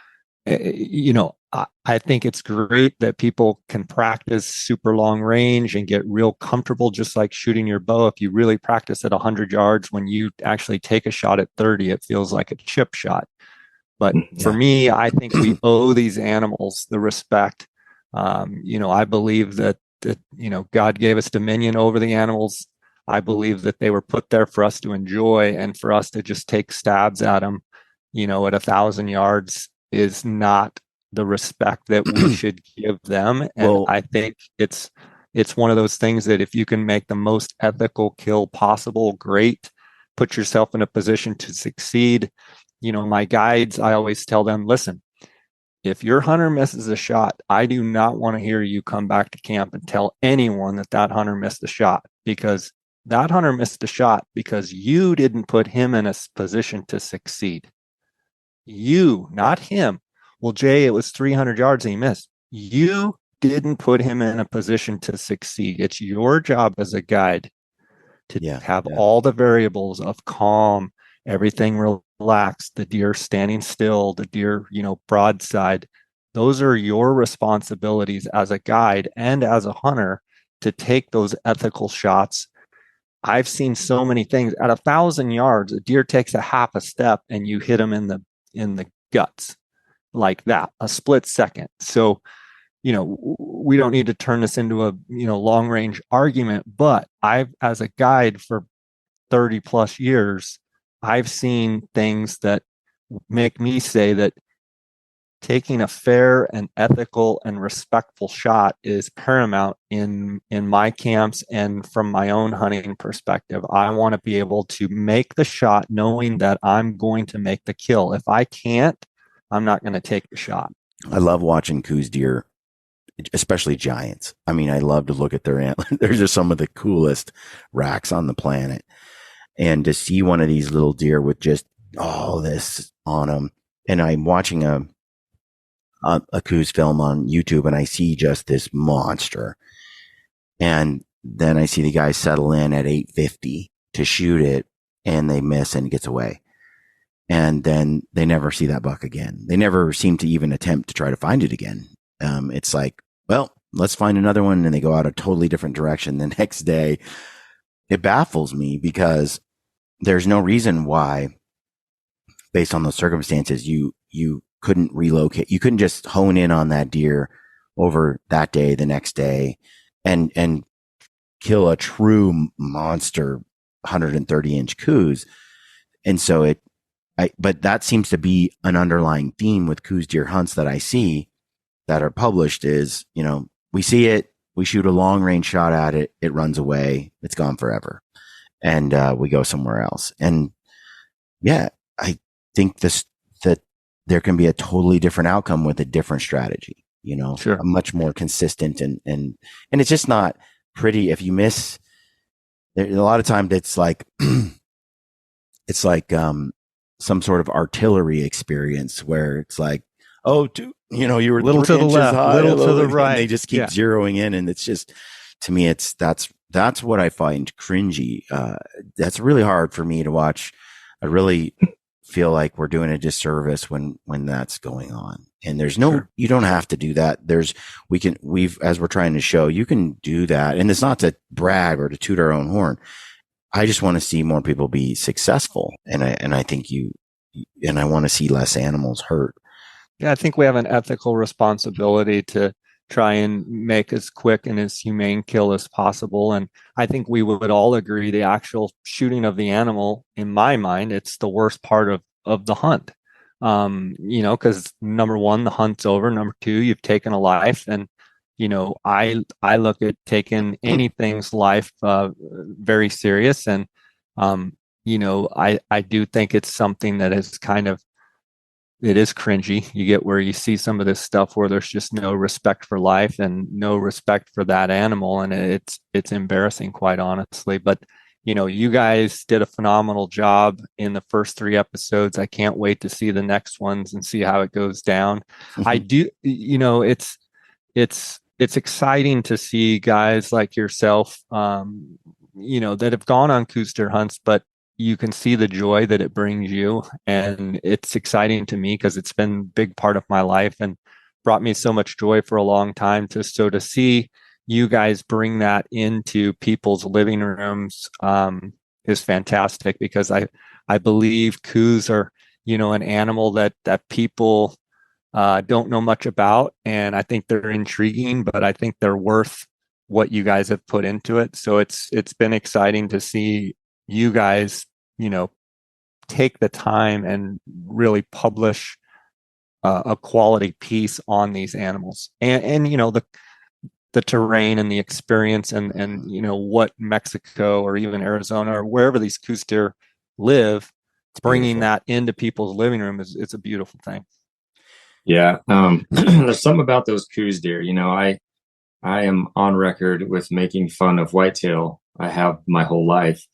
I think it's great that people can practice super long range and get real comfortable, just like shooting your bow. If you really practice at 100 yards, when you actually take a shot at 30, it feels like a chip shot. But for me, I think we owe these animals the respect. I believe that God gave us dominion over the animals. I believe that they were put there for us to enjoy, and for us to just take stabs at them, at 1,000 yards is not the respect that we should give them. And I think it's one of those things that if you can make the most ethical kill possible, great. Put yourself in a position to succeed. My guides, I always tell them, listen, if your hunter misses a shot, I do not want to hear you come back to camp and tell anyone that hunter missed a shot, because that hunter missed a shot because you didn't put him in a position to succeed. You, not him. Well, Jay, it was 300 yards and he missed. You didn't put him in a position to succeed. It's your job as a guide to have all the variables of calm, everything relaxed, the deer standing still, the deer, broadside. Those are your responsibilities as a guide and as a hunter to take those ethical shots. I've seen so many things at 1,000 yards, a deer takes a half a step and you hit him in the guts like that, a split second. So, we don't need to turn this into a, long range argument, but as a guide for 30 plus years, I've seen things that make me say that taking a fair and ethical and respectful shot is paramount in my camps. And from my own hunting perspective, I want to be able to make the shot knowing that I'm going to make the kill. If I can't, I'm not going to take the shot. I love watching Coues deer especially giants. I mean, I love to look at their antlers. They're just some of the coolest racks on the planet. And to see one of these little deer with just all this on them, and I'm watching a Coues film on YouTube, and I see just this monster, and then I see the guy settle in at 850 to shoot it, and they miss and it gets away. And then they never see that buck again. They never seem to even attempt to try to find it again. It's like, well, let's find another one. And they go out a totally different direction the next day. It baffles me because there's no reason why, based on those circumstances, you couldn't relocate. You couldn't just hone in on that deer over that day, the next day, and kill a true monster 130-inch Coues. And so but that seems to be an underlying theme with Coues deer hunts that I see that are published is, we see it, we shoot a long range shot at it, it runs away, it's gone forever. And we go somewhere else. And yeah, I think that there can be a totally different outcome with a different strategy, Sure. a much more consistent and it's just not pretty if you miss. A lot of times it's like, some sort of artillery experience where it's like, you were little to the left, high, little to the right. And they just keep zeroing in. And it's just, to me, that's what I find cringy. That's really hard for me to watch. I really feel like we're doing a disservice when that's going on. And there's you don't have to do that. As we're trying to show, you can do that. And it's not to brag or to toot our own horn. I just want to see more people be successful. And I think I want to see less animals hurt. Yeah, I think we have an ethical responsibility to try and make as quick and as humane kill as possible. And I think we would all agree the actual shooting of the animal, in my mind, it's the worst part of the hunt. Because number one, the hunt's over. Number two, you've taken a life. And I look at taking anything's life very serious, and I do think it's something that is it is cringy. You get where you see some of this stuff where there's just no respect for life and no respect for that animal, and it's embarrassing, quite honestly. But you guys did a phenomenal job in the first 3 episodes. I can't wait to see the next ones and see how it goes down. I do, it's exciting to see guys like yourself, that have gone on Coues deer hunts, but you can see the joy that it brings you. And it's exciting to me because it's been a big part of my life and brought me so much joy for a long time. To see you guys bring that into people's living rooms is fantastic, because I believe Coues are, an animal that people don't know much about, and I think they're intriguing, but I think they're worth what you guys have put into it. So it's been exciting to see you guys, take the time and really publish a quality piece on these animals, and the terrain and the experience and what Mexico or even Arizona or wherever these Coues deer live, bringing that into people's living room it's a beautiful thing. Yeah. There's something about those Coues deer. I am on record with making fun of whitetail. I have my whole life,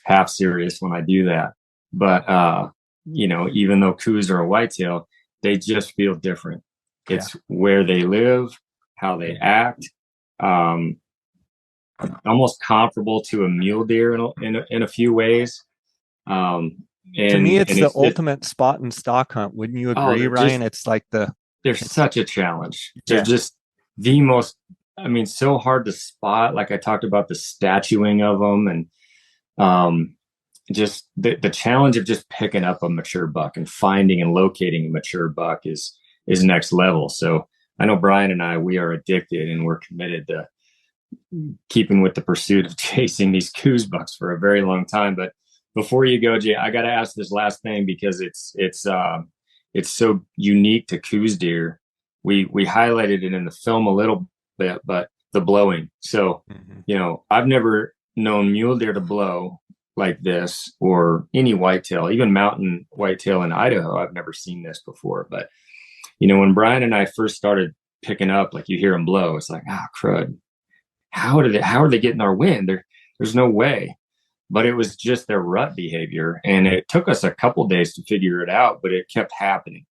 half serious when I do that. But, even though Coues are a whitetail, they just feel different. It's where they live, how they act, almost comparable to a mule deer in a few ways. To me, it's the ultimate spot and stock hunt. Wouldn't you agree, Ryan? It's like they're such a challenge. They're just the most, so hard to spot. Like I talked about the statuing of them, and just the challenge of just picking up a mature buck and finding and locating a mature buck is next level. So I know Brian and we are addicted, and we're committed to keeping with the pursuit of chasing these Coues bucks for a very long time. But before you go, Jay, I got to ask this last thing, because it's so unique to Coues deer. We highlighted it in the film a little bit, but the blowing. So, I've never known mule deer to blow like this, or any whitetail, even mountain whitetail in Idaho. I've never seen this before. But, when Brian and I first started picking up, like you hear them blow. It's like, ah, crud. How are they getting our wind? There's no way. But it was just their rut behavior. And it took us a couple days to figure it out, but it kept happening.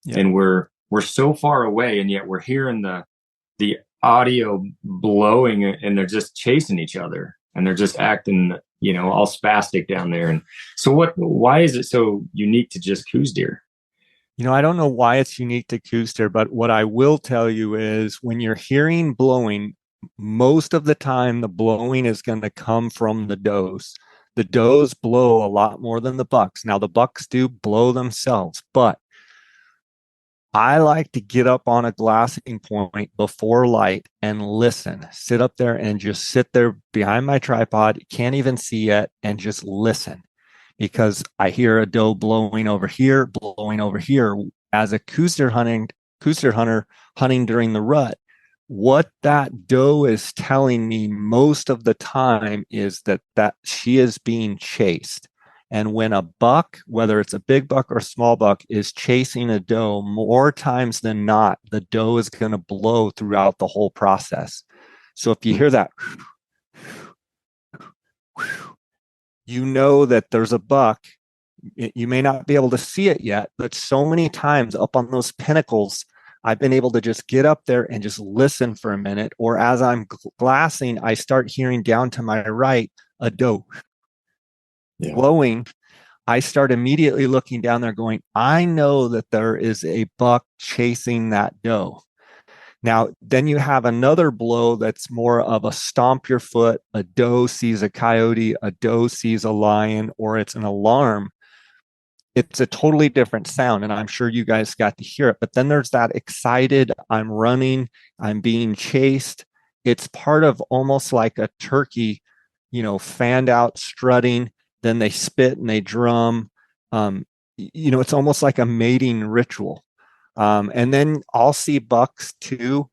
Yeah. And we're so far away, and yet we're hearing the audio blowing, and they're just chasing each other, and they're just acting, all spastic down there. And so why is it so unique to just Coues deer? I don't know why it's unique to Coues deer, but what I will tell you is when you're hearing blowing, most of the time the blowing is going to come from the does. The does blow a lot more than the bucks. Now the bucks do blow themselves, but I like to get up on a glassing point before light and listen, sit up there and just sit there behind my tripod, can't even see yet, and just listen, because I hear a doe blowing over here. As a Coues deer hunter hunting during the rut, what that doe is telling me most of the time is that she is being chased. And when a buck, whether it's a big buck or a small buck, is chasing a doe, more times than not, the doe is going to blow throughout the whole process. So if you hear that, you know that there's a buck. You may not be able to see it yet, but so many times up on those pinnacles, I've been able to just get up there and just listen for a minute. Or as I'm glassing, I start hearing down to my right a doe blowing. I start immediately looking down there going, I know that there is a buck chasing that doe. Now, then you have another blow that's more of a stomp your foot. A doe sees a coyote, a doe sees a lion, or it's an alarm. It's a totally different sound, and I'm sure you guys got to hear it. But then there's that excited, I'm running, I'm being chased. It's part of almost like a turkey, fanned out strutting. Then they spit and they drum. It's almost like a mating ritual. And then I'll see bucks too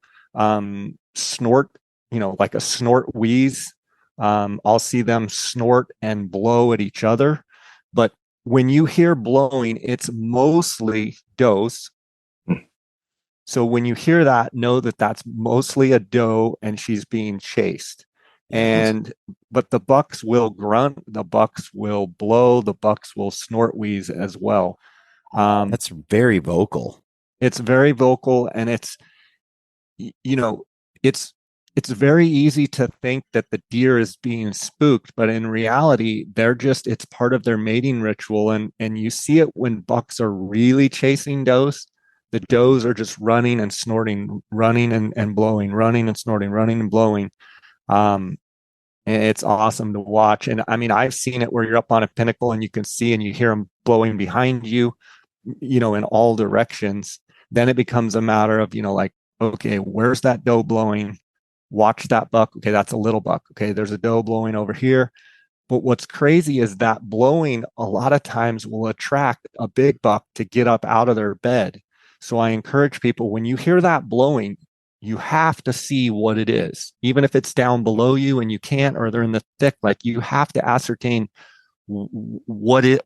snort, like a snort wheeze. I'll see them snort and blow at each other. But when you hear blowing, it's mostly does. So when you hear that, know that that's mostly a doe and she's being chased. But the bucks will grunt, the bucks will blow, the bucks will snort wheeze as well. That's very vocal. It's very vocal, and it's very easy to think that the deer is being spooked, but in reality, it's part of their mating ritual. And you see it when bucks are really chasing does. The does are just running and snorting, running and blowing, running and snorting, running and blowing. And it's awesome to watch. And I mean, I've seen it where you're up on a pinnacle and you can see and you hear them blowing behind you, in all directions. Then it becomes a matter of, like, okay, where's that doe blowing? Watch that buck. Okay, that's a little buck. Okay, there's a doe blowing over here. But what's crazy is that blowing a lot of times will attract a big buck to get up out of their bed. So I encourage people, when you hear that blowing, you have to see what it is, even if it's down below you and you can't, or they're in the thick. Like, you have to ascertain what's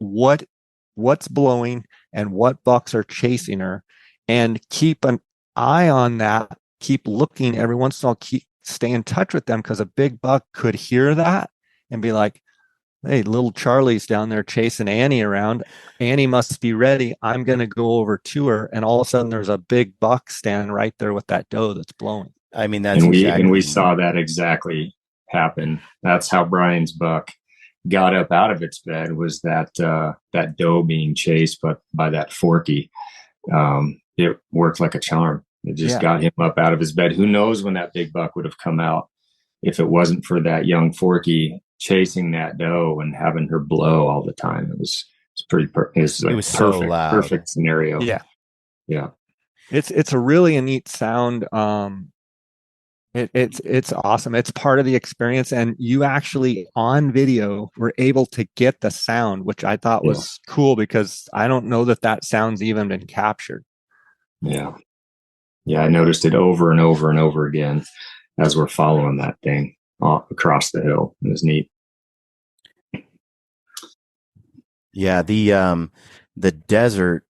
blowing and what bucks are chasing her, and keep an eye on that. Keep looking every once in a while. Stay in touch with them, because a big buck could hear that and be like, hey, little Charlie's down there chasing Annie around. Annie must be ready. I'm going to go over to her. And all of a sudden there's a big buck standing right there with that doe that's blowing. I mean, that's and we saw that exactly happen. That's how Brian's buck got up out of its bed, was that doe being chased by that Forky. It worked like a charm. It just got him up out of his bed. Who knows when that big buck would have come out if it wasn't for that young Forky chasing that doe and having her blow all the time. It was perfect, so loud. Perfect scenario. Yeah. It's a really neat sound. It's awesome. It's part of the experience, and you actually on video were able to get the sound, which I thought was cool, because I don't know that sound's even been captured. Yeah, I noticed it over and over and over again as we're following that thing across the hill. It was neat. Yeah, the desert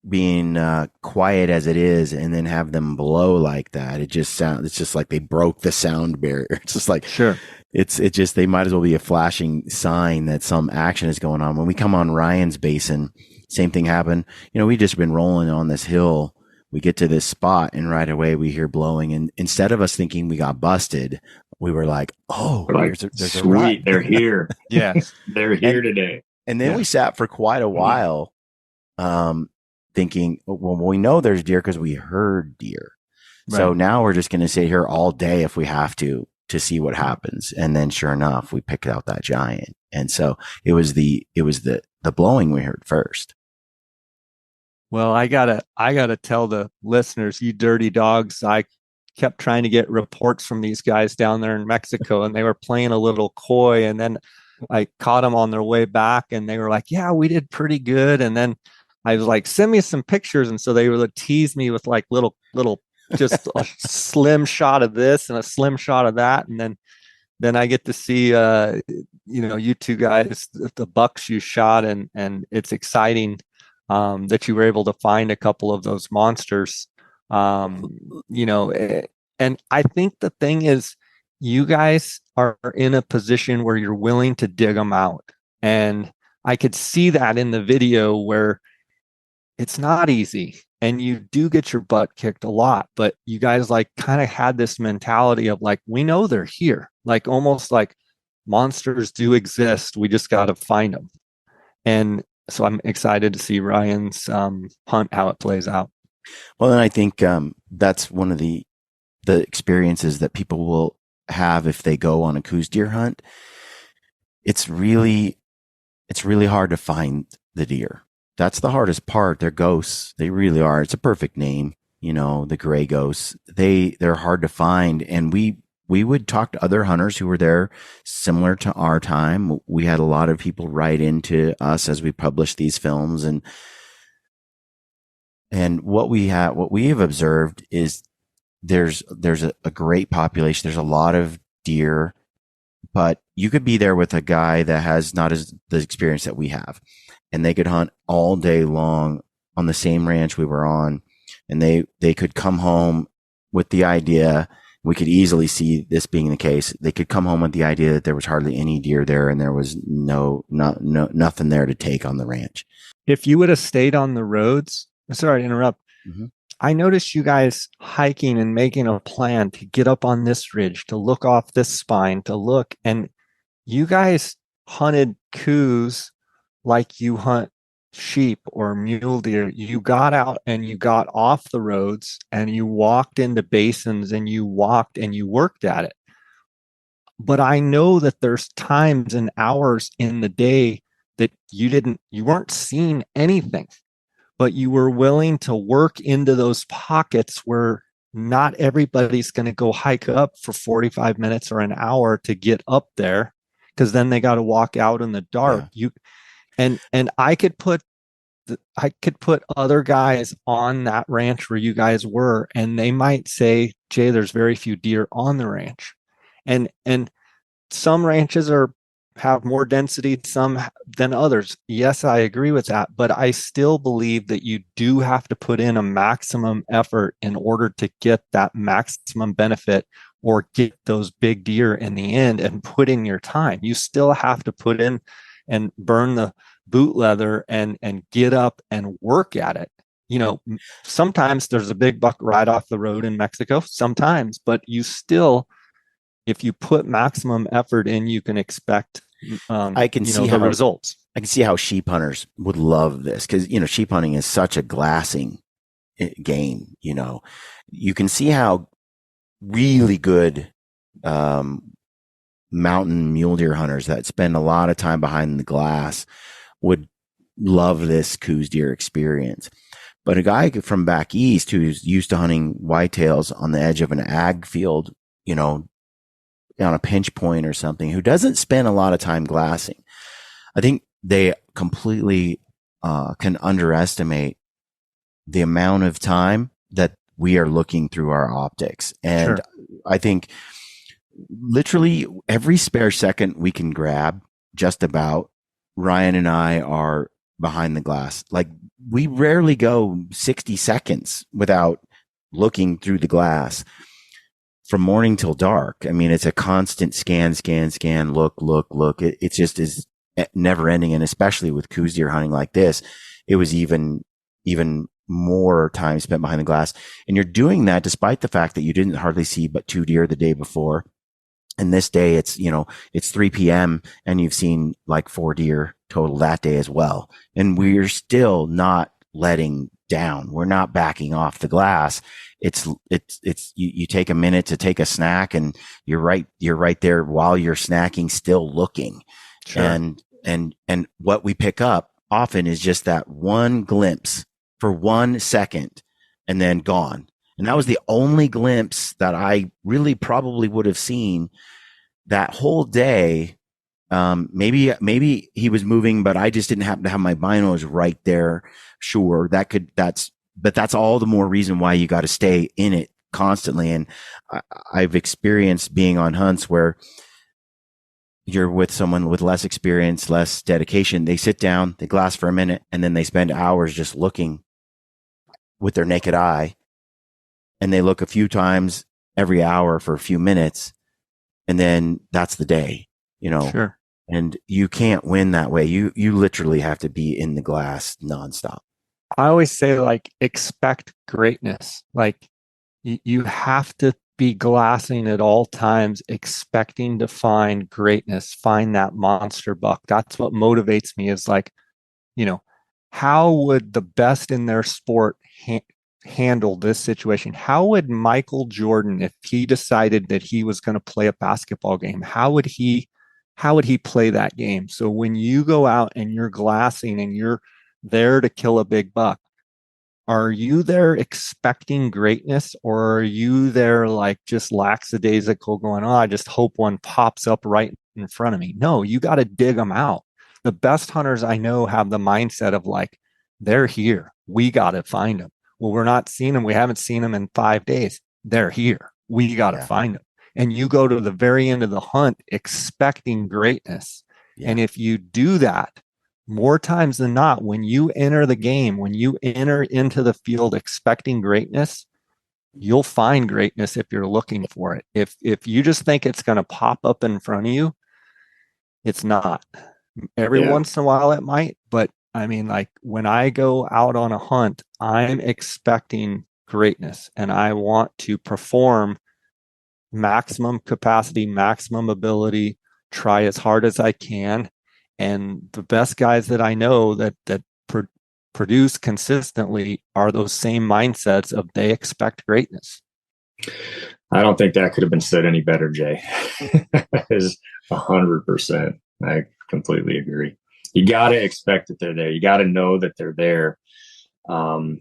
being quiet as it is, and then have them blow like that. It's just like they broke the sound barrier. It's just like, Sure. it just, they might as well be a flashing sign that some action is going on. When we come on Ryan's basin, same thing happened. We just been rolling on this hill. We get to this spot and right away we hear blowing. And instead of us thinking we got busted, we were like, oh, like, there's sweet, a rut. they're here. Yeah. They're here today. And then we sat for quite a while, thinking, well, we know there's deer because we heard deer. Right. So now we're just going to sit here all day if we have to see what happens. And then sure enough, we picked out that giant. And so it was the blowing we heard first. Well, I gotta tell the listeners, you dirty dogs, I kept trying to get reports from these guys down there in Mexico, and they were playing a little coy, and then I caught them on their way back, and they were like, yeah, we did pretty good. And then I was like, send me some pictures. And so they would tease me with like little, just a slim shot of this and a slim shot of that. And then I get to see, you two guys, the bucks you shot, and it's exciting that you were able to find a couple of those monsters. And I think the thing is, you guys are in a position where you're willing to dig them out. And I could see that in the video where it's not easy and you do get your butt kicked a lot, but you guys like kind of had this mentality of like, we know they're here, like almost like monsters do exist. We just got to find them. And so I'm excited to see Ryan's hunt, how it plays out. Well, and I think that's one of the experiences that people will have if they go on a Coues deer hunt. It's really hard to find the deer. That's the hardest part. They're ghosts. They really are. It's a perfect name. The gray ghosts. They're hard to find. And we would talk to other hunters who were there similar to our time. We had a lot of people write into us as we published these films, and what we have observed is there's a great population. There's a lot of deer, but you could be there with a guy that has not the experience that we have, and they could hunt all day long on the same ranch we were on, and they could come home with the idea. We could easily see this being the case. They could come home with the idea that there was hardly any deer there, and there was nothing there to take on the ranch. If you would have stayed on the roads, sorry to interrupt. Mm-hmm. I noticed you guys hiking and making a plan to get up on this ridge, to look off this spine, to look, and you guys hunted Coues like you hunt sheep or mule deer. You got out and you got off the roads and you walked into basins and you walked and you worked at it. But I know that there's times and hours in the day that you weren't seeing anything, but you were willing to work into those pockets where not everybody's going to go hike up for 45 minutes or an hour to get up there, because then they got to walk out in the dark. Yeah. And I could put other guys on that ranch where you guys were, and they might say, Jay, there's very few deer on the ranch. And some ranches have more density, some than others. Yes, I agree with that, but I still believe that you do have to put in a maximum effort in order to get that maximum benefit or get those big deer in the end and put in your time. You still have to put in and burn the boot leather and get up and work at it. Sometimes there's a big buck right off the road in Mexico, sometimes, but you still, if you put maximum effort in, you can expect I can see the results. I can see how sheep hunters would love this, because sheep hunting is such a glassing game. You can see how really good mountain mule deer hunters that spend a lot of time behind the glass would love this Coues deer experience. But a guy from back east who's used to hunting whitetails on the edge of an ag field, on a pinch point or something, who doesn't spend a lot of time glassing, I think they completely can underestimate the amount of time that we are looking through our optics. And sure. I think literally every spare second we can grab, just about, Ryan and I are behind the glass. Like, we rarely go 60 seconds without looking through the glass from morning till dark. I mean, it's a constant scan, look, look, look. It just is never ending. And especially with Coues deer hunting like this, it was even more time spent behind the glass. And you're doing that despite the fact that you didn't hardly see but 2 deer the day before. And this day it's, it's 3 p.m. and you've seen like 4 deer total that day as well. And we're still not letting down. We're not backing off the glass. It's you take a minute to take a snack and you're right there while you're snacking, still looking. Sure. And what we pick up often is just that one glimpse for 1 second and then gone. And that was the only glimpse that I really probably would have seen that whole day. Maybe he was moving, but I just didn't happen to have my binos right there. Sure, but that's all the more reason why you got to stay in it constantly. And I've experienced being on hunts where you're with someone with less experience, less dedication. They sit down, they glass for a minute, and then they spend hours just looking with their naked eye. And they look a few times every hour for a few minutes. And then that's the day, Sure. And you can't win that way. You literally have to be in the glass nonstop. I always say, like, expect greatness. Like, you have to be glassing at all times, expecting to find greatness, find that monster buck. That's what motivates me, is like, how would the best in their sport handle this situation? How would Michael Jordan, if he decided that he was going to play a basketball game, how would he play that game? So when you go out and you're glassing and you're there to kill a big buck, are you there expecting greatness, or are you there like just lackadaisical going, I just hope one pops up right in front of me? No, you got to dig them out. The best hunters I know have the mindset of like, they're here. We got to find them. Well, we're not seeing them. We haven't seen them in 5 days. They're here. We got to find them. And you go to the very end of the hunt expecting greatness. Yeah. And if you do that, more times than not, when you enter the game, when you enter into the field expecting greatness, you'll find greatness if you're looking for it. If you just think it's going to pop up in front of you, it's not. Every once in a while it might, but I mean, like, when I go out on a hunt, I'm expecting greatness and I want to perform maximum capacity, maximum ability, try as hard as I can. And the best guys that I know that produce consistently are those same mindsets of they expect greatness. I don't think that could have been said any better, Jay. That is 100%. I completely agree. You got to expect that they're there. You got to know that they're there. And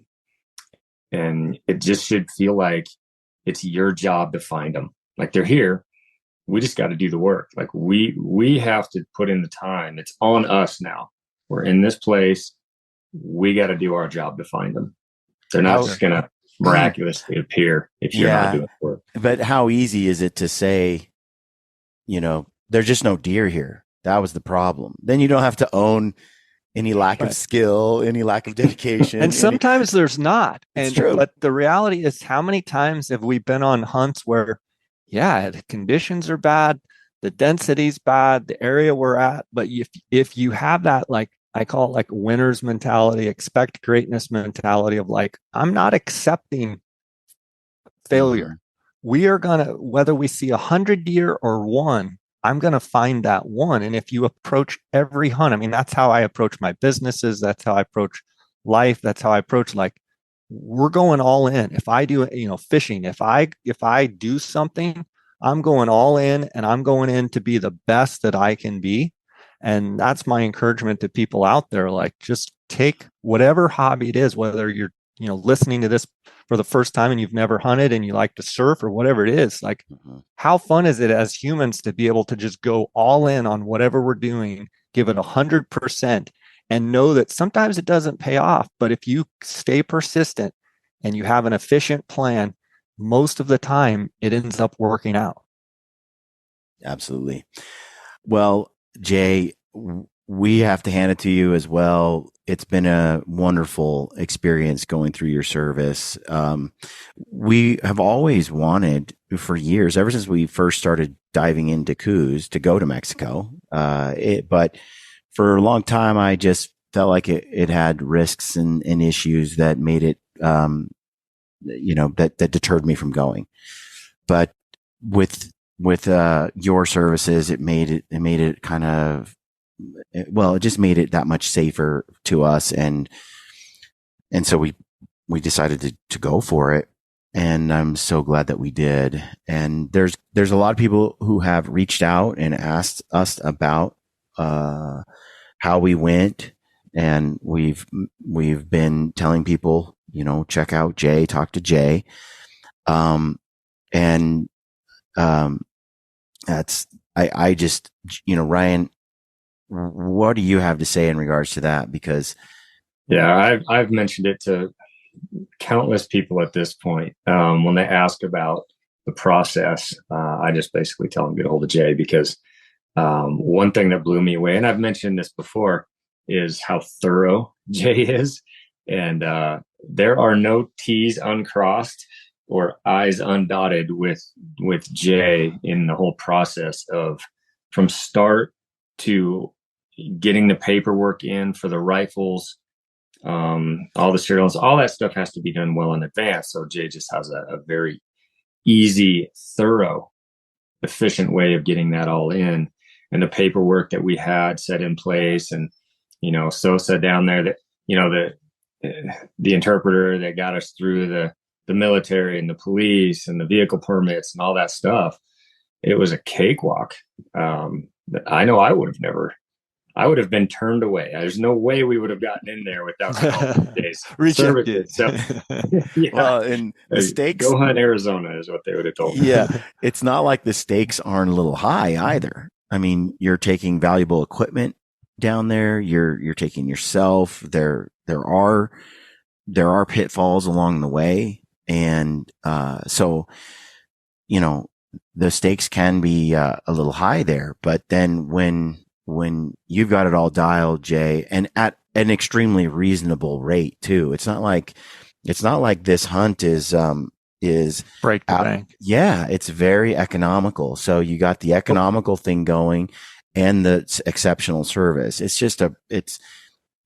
it just should feel like it's your job to find them. Like, they're here. We just got to do the work. Like, we have to put in the time. It's on us now. We're in this place. We got to do our job to find them. They're not just going to miraculously appear if you're not doing the work. But how easy is it to say, there's just no deer here? That was the problem. Then you don't have to own any lack of skill, any lack of dedication. And sometimes there's not. It's true. But the reality is, how many times have we been on hunts where, the conditions are bad, the density's bad, the area we're at. But if you have that, like, I call it like winner's mentality, expect greatness mentality of like, I'm not accepting failure. Mm-hmm. We are going to, whether we see 100 deer or one, I'm going to find that one. And if you approach every hunt, I mean, that's how I approach my businesses. That's how I approach life. That's how I approach, like, we're going all in. If I do, fishing, if I do something, I'm going all in, and I'm going in to be the best that I can be. And that's my encouragement to people out there. Like, just take whatever hobby it is, whether you're, listening to this for the first time and you've never hunted and you like to surf or whatever it is, like, how fun is it as humans to be able to just go all in on whatever we're doing, give it 100%, and know that sometimes it doesn't pay off. But if you stay persistent and you have an efficient plan, most of the time it ends up working out. Absolutely. Well, Jay, we have to hand it to you as well. It's been a wonderful experience going through your service. We have always wanted for years, ever since we first started diving into Coues, to go to Mexico. But for a long time, I just felt like it had risks and issues that made it, that deterred me from going. But with your services, it made it kind of, well, it just made it that much safer to us. And so we decided to go for it. And I'm so glad that we did. And there's a lot of people who have reached out and asked us about, how we went. And we've been telling people, check out Jay, talk to Jay. That's, I just, Ryan, what do you have to say in regards to that? Because I've mentioned it to countless people at this point. When they ask about the process, I just basically tell them get a hold of Jay, because one thing that blew me away, and I've mentioned this before, is how thorough Jay is. And there are no T's uncrossed or I's undotted with Jay in the whole process of from start to getting the paperwork in for the rifles, all the serials, all that stuff has to be done well in advance. So Jay just has a very easy, thorough, efficient way of getting that all in. And the paperwork that we had set in place, and Sosa down there, that the interpreter that got us through the military and the police and the vehicle permits and all that stuff, it was a cakewalk. That I know I would have been turned away. There's no way we would have gotten in there without days. Rejected. So, yeah. Well, and the stakes, go hunt Arizona is what they would have told me. Yeah. It's not like the stakes aren't a little high either. I mean, you're taking valuable equipment down there. You're taking yourself. There are pitfalls along the way. And, so, the stakes can be, a little high there, but then when you've got it all dialed, Jay, and at an extremely reasonable rate too, it's not like this hunt is break the bank. Yeah, it's very economical. So you got the economical thing going and the exceptional service. It's just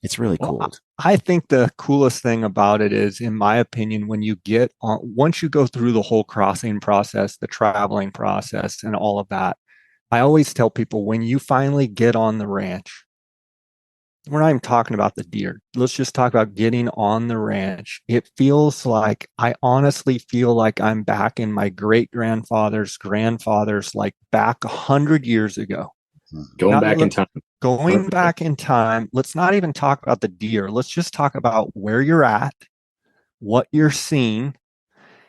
it's really cool. Well, I think the coolest thing about it is, in my opinion, when you get on, once you go through the whole crossing process, the traveling process, and all of that, I always tell people, when you finally get on the ranch, we're not even talking about the deer. Let's just talk about getting on the ranch. It feels like, I honestly feel like I'm back in my grandfather's, like back 100 years ago. Going back in time. Going back in time. Let's not even talk about the deer. Let's just talk about where you're at, what you're seeing.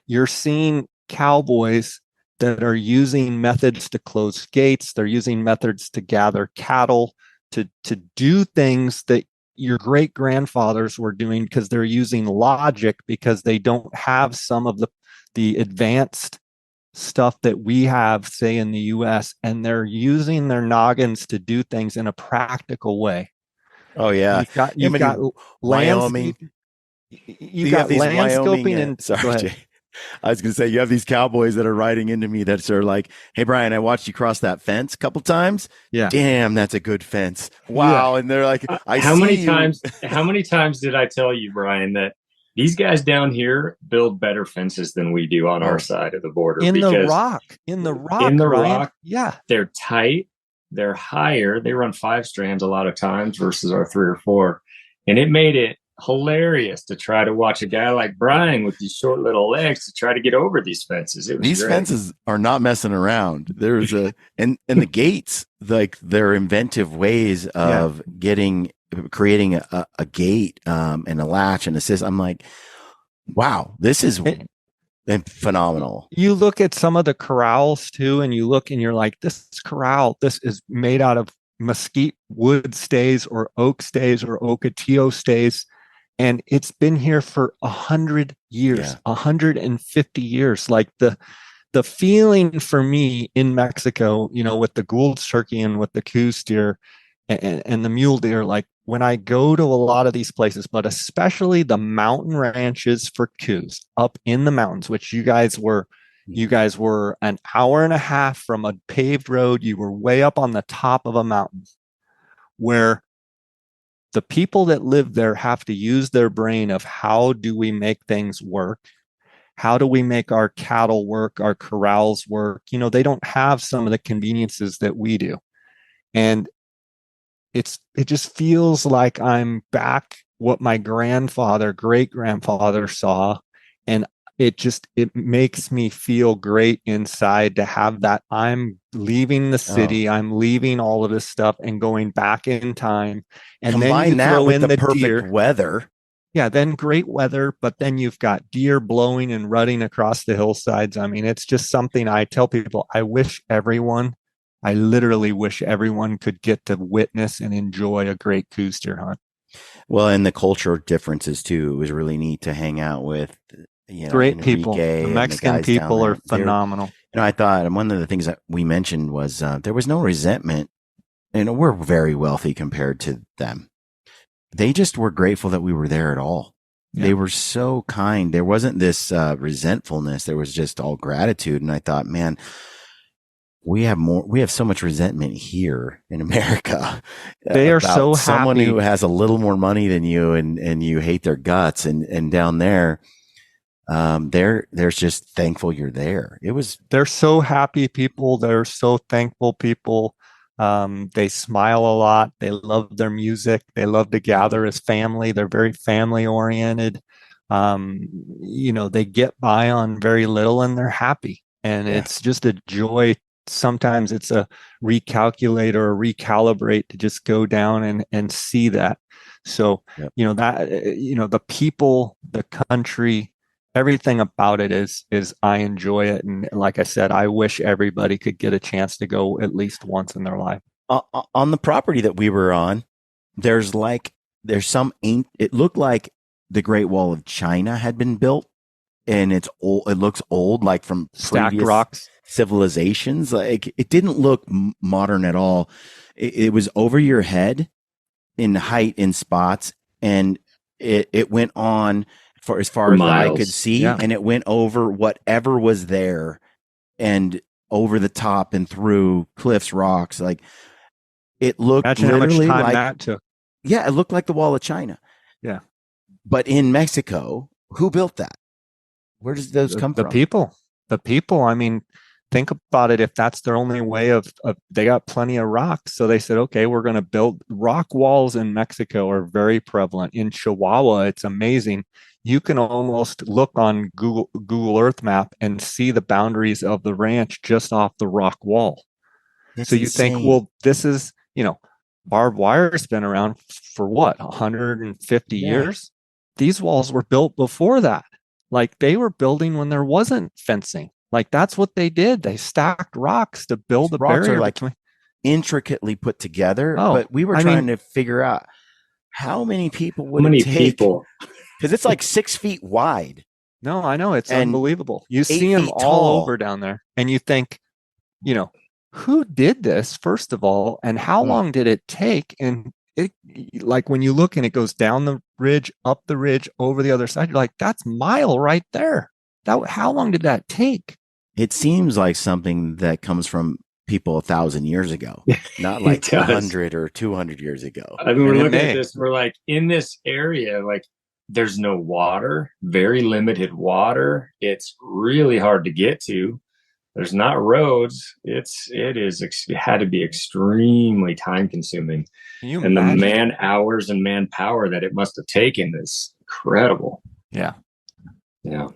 You're seeing cowboys that are using methods to close gates. They're using methods to gather cattle, to do things that your great grandfathers were doing, because they're using logic, because they don't have some of the advanced stuff that we have, say, in the US, and they're using their noggins to do things in a practical way. Oh yeah. You've got Wyoming. You've got landscaping and sorry, go ahead. Jay. I was going to say, you have these cowboys that are riding into me that are like, "Hey, Brian, I watched you cross that fence a couple times. Yeah. Damn, that's a good fence. Wow." Yeah. And they're like, how many times did I tell you, Brian, that these guys down here build better fences than we do on our side of the border? In the rock. Yeah. They're tight. They're higher. They run 5 strands a lot of times versus our 3 or 4. And it made it hilarious to try to watch a guy like Brian with these short little legs to try to get over these fences. These fences are not messing around. There's and the gates, like, they're inventive ways of creating a gate, and a latch and assist. I'm like, wow, this is phenomenal. You look at some of the corrals too, and you look and you're like, this corral, this is made out of mesquite wood stays or oak stays or ocotillo stays. And it's been here for 100 years, 150 years. Like the feeling for me in Mexico, with the Gould's turkey and with the Coues deer, and the mule deer. Like when I go to a lot of these places, but especially the mountain ranches for Coues up in the mountains, which you guys were an hour and a half from a paved road. You were way up on the top of a mountain where the people that live there have to use their brain of how do we make things work? How do we make our cattle work, our corrals work? They don't have some of the conveniences that we do. And it just feels like I'm back what my great grandfather saw. And it makes me feel great inside to have that. I'm leaving the city, I'm leaving all of this stuff and going back in time. And combine then you that throw with in the the perfect deer. weather. Yeah, then great weather, but then you've got deer blowing and rutting across the hillsides. I mean, it's just something I tell people. I literally wish everyone could get to witness and enjoy a great Coues deer hunt. Well, and the cultural differences too. It was really neat to hang out with, Great Enrique people. The Mexican people are phenomenal. I thought, and one of the things that we mentioned was there was no resentment. We're very wealthy compared to them. They just were grateful that we were there at all. Yeah. They were so kind. There wasn't this resentfulness. There was just all gratitude. And I thought, man, we have so much resentment here in America. They are so happy. Someone who has a little more money than you and you hate their guts. And down there, they're just thankful you're there. They're so happy people. They're so thankful people. They smile a lot. They love their music. They love to gather as family. They're very family oriented. They get by on very little and they're happy. And it's just a joy. Sometimes it's a recalculate or a recalibrate to just go down and see that. So, the people, the country, everything about it is I enjoy it. And like I said, I wish everybody could get a chance to go at least once in their life. On the property that we were on, there's it looked like the Great Wall of China had been built, and it's old. It looks old, like from stacked previous rocks civilizations. Like it didn't look modern at all. It was over your head in height in spots, and it went on for as far as I could see, and it went over whatever was there and over the top and through cliffs, rocks. Like it looked Imagine literally how much time like that took. Yeah, it looked like the Wall of China. Yeah. But in Mexico, who built that? Where does those come from? The people. I mean, think about it. If that's their only way of they got plenty of rocks. So they said, okay, we're going to build rock walls in Mexico are very prevalent. In Chihuahua, it's amazing. You can almost look on Google Earth map and see the boundaries of the ranch just off the rock wall. That's so you insane. think, well, this is, barbed wire has been around for what, 150 years? These walls were built before that. Like they were building when there wasn't fencing. Like that's what they did. They stacked rocks to build a barrier. Are like intricately put together. But we were trying to figure out how many people would it take? Because it's like 6 feet wide. No, I know. It's unbelievable. You see them all over down there. And you think, who did this, first of all? And how long did it take? And it, like when you look and it goes down the ridge, up the ridge, over the other side, you're like, that's mile right there. How long did that take? It seems like something that comes from people 1,000 years ago, not like 100 or 200 years ago. I mean, we're looking at this. We're like in this area, like there's no water, very limited water. It's really hard to get to. There's not roads. It had to be extremely time consuming. And the man hours and manpower that it must have taken is incredible. Yeah. Yeah.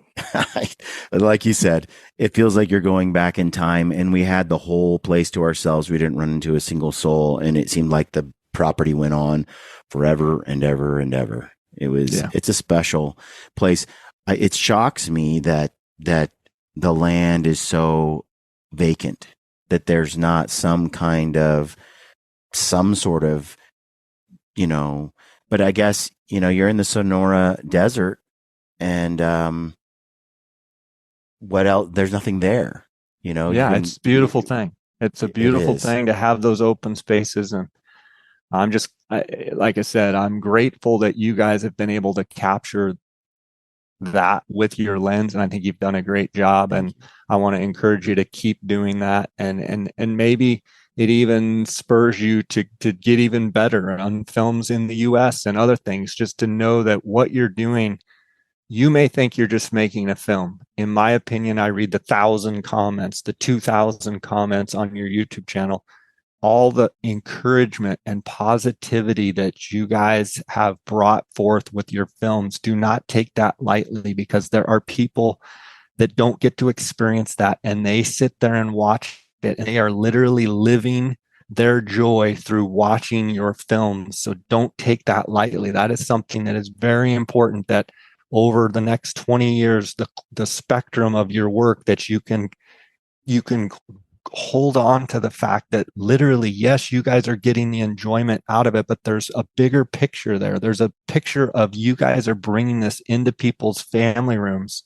Like you said, it feels like you're going back in time, and we had the whole place to ourselves. We didn't run into a single soul, and it seemed like the property went on forever and ever and ever. It's a special place. It shocks me that the land is so vacant, that there's not some sort of, but I guess, you're in the Sonora desert, and what else? There's nothing there, it's a beautiful thing. It's a beautiful thing to have those open spaces. And like I said, I'm grateful that you guys have been able to capture that with your lens, and I think you've done a great job. And I want to encourage you to keep doing that, and maybe it even spurs you to get even better on films in the US and other things, just to know that what you're doing, you may think you're just making a film. In my opinion, I read the 1,000 comments, the 2,000 comments on your YouTube channel, all the encouragement and positivity that you guys have brought forth with your films. Do not take that lightly, because there are people that don't get to experience that, and they sit there and watch it, and they are literally living their joy through watching your films. So don't take that lightly. That is something that is very important, that over the next 20 years, the spectrum of your work, that you can hold on to the fact that literally, yes, you guys are getting the enjoyment out of it, but there's a bigger picture there. There's a picture of you guys are bringing this into people's family rooms,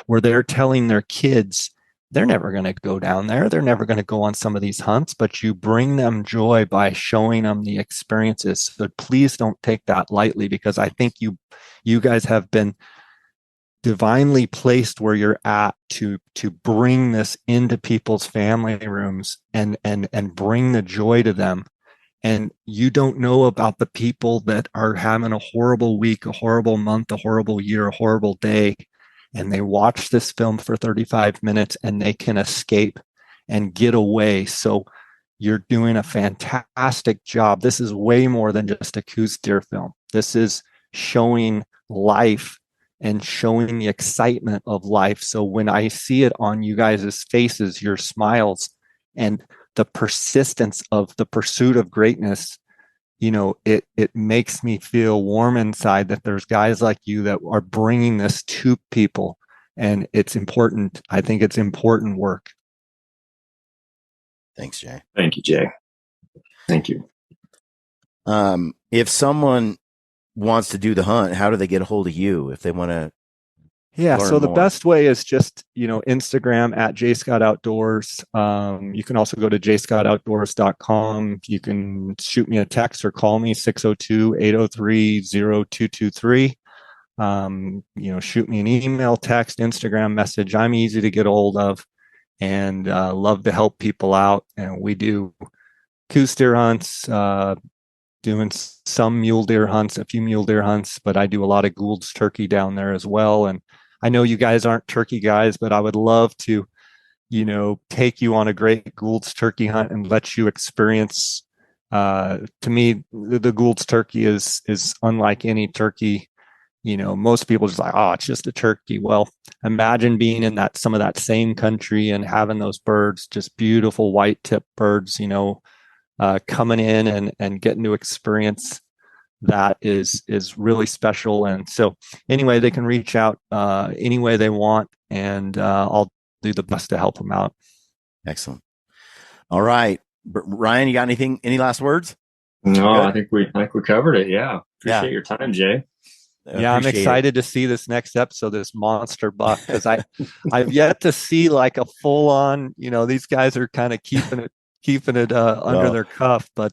where they're telling their kids they're never going to go down there. They're never going to go on some of these hunts, but you bring them joy by showing them the experiences. So please don't take that lightly, because I think you guys have been divinely placed where you're at to bring this into people's family rooms and bring the joy to them. And you don't know about the people that are having a horrible week, a horrible month, a horrible year, a horrible day, and they watch this film for 35 minutes and they can escape and get away. So you're doing a fantastic job. This is way more than just a Coues deer film. This is showing life and showing the excitement of life. So when I see it on you guys' faces, your smiles and the persistence of the pursuit of greatness, it makes me feel warm inside that there's guys like you that are bringing this to people. And it's important. I think it's important work. Thanks, Jay. Thank you, Jay. Thank you. If someone wants to do the hunt, how do they get a hold of you if they want to? Yeah, so the best way is just, Instagram at JScott Outdoors. You can also go to jscottoutdoors.com. You can shoot me a text or call me 602-803-0223. Shoot me an email, text, Instagram message. I'm easy to get a hold of, and love to help people out. And we do Coues deer hunts, doing some mule deer hunts, a few mule deer hunts, but I do a lot of Gould's turkey down there as well. And I know you guys aren't turkey guys, but I would love to, take you on a great Gould's turkey hunt and let you experience. To me, the Gould's turkey is unlike any turkey. Most people just like, oh, it's just a turkey. Well, imagine being in some of that same country and having those birds, just beautiful white tip birds, coming in and getting to experience that is really special. And so anyway, they can reach out any way they want, and I'll do the best to help them out. Excellent. All right, Ryan, you got any last words? No, I think we covered it. Yeah. Appreciate your time, Jay. Yeah, I'm excited to see this next episode, this monster buck, because I've yet to see like a full on, these guys are kind of keeping it under their cuff, but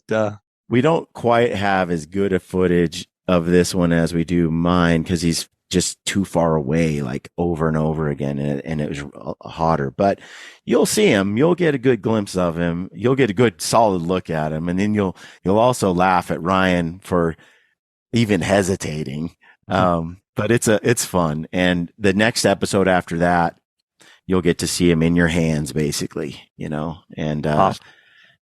we don't quite have as good a footage of this one as we do mine, because he's just too far away, like over and over again, and it was hotter. But you'll see him, you'll get a good glimpse of him, you'll get a good solid look at him, and then you'll also laugh at Ryan for even hesitating. But it's fun, and the next episode after that, you'll get to see him in your hands, basically, and awesome.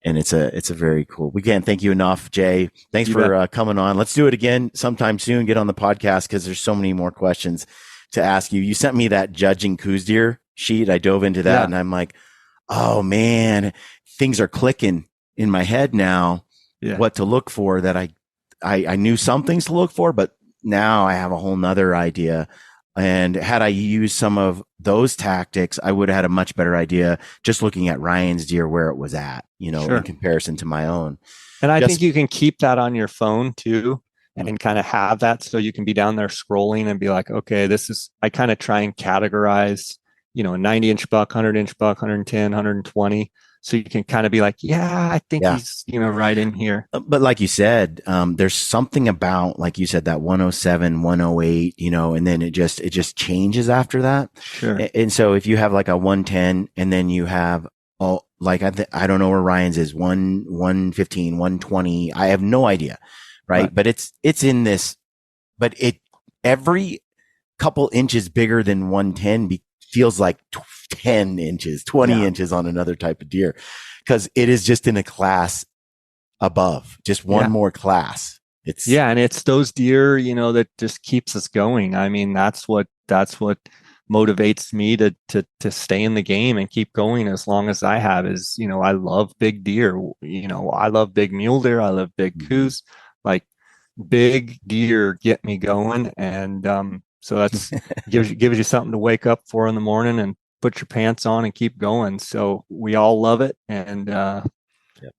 And it's a very cool. We can't thank you enough, Jay. Thanks for coming on. Let's do it again sometime soon. Get on the podcast, because there's so many more questions to ask you. You sent me that judging Coues deer sheet. I dove into that, and I'm like, oh man, things are clicking in my head now. Yeah. What to look for, that I knew some things to look for, but now I have a whole nother idea. And had I used some of those tactics, I would have had a much better idea just looking at Ryan's deer, where it was at, in comparison to my own. And I think you can keep that on your phone too, and kind of have that so you can be down there scrolling and be like, okay, I kind of try and categorize, a 90-inch buck, 100-inch buck, 110, 120. So you can kind of be like, yeah, I think he's, right in here. But like you said, there's something about, like you said, that 107, 108, and then it just changes after that. Sure. And so if you have like a 110 and then you have, I don't know where Ryan's is, 115, 120. I have no idea. Right. But it's in this, but every couple inches bigger than 110 feels like 10 inches, 20 inches on another type of deer, because it is just in a class above, just one more class. And it's those deer, that just keeps us going. I mean, that's what motivates me to stay in the game and keep going as long as I have is, I love big deer. I love big mule deer. I love big Coues. Like big deer get me going. And, so that's gives you something to wake up for in the morning and put your pants on and keep going. So we all love it. And,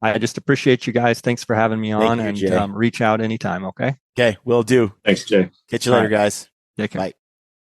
I just appreciate you guys. Thanks for having me on. Thank you, and reach out anytime. Okay. Okay. Will do. Thanks, Jay. Catch you later, guys. Take care. Bye.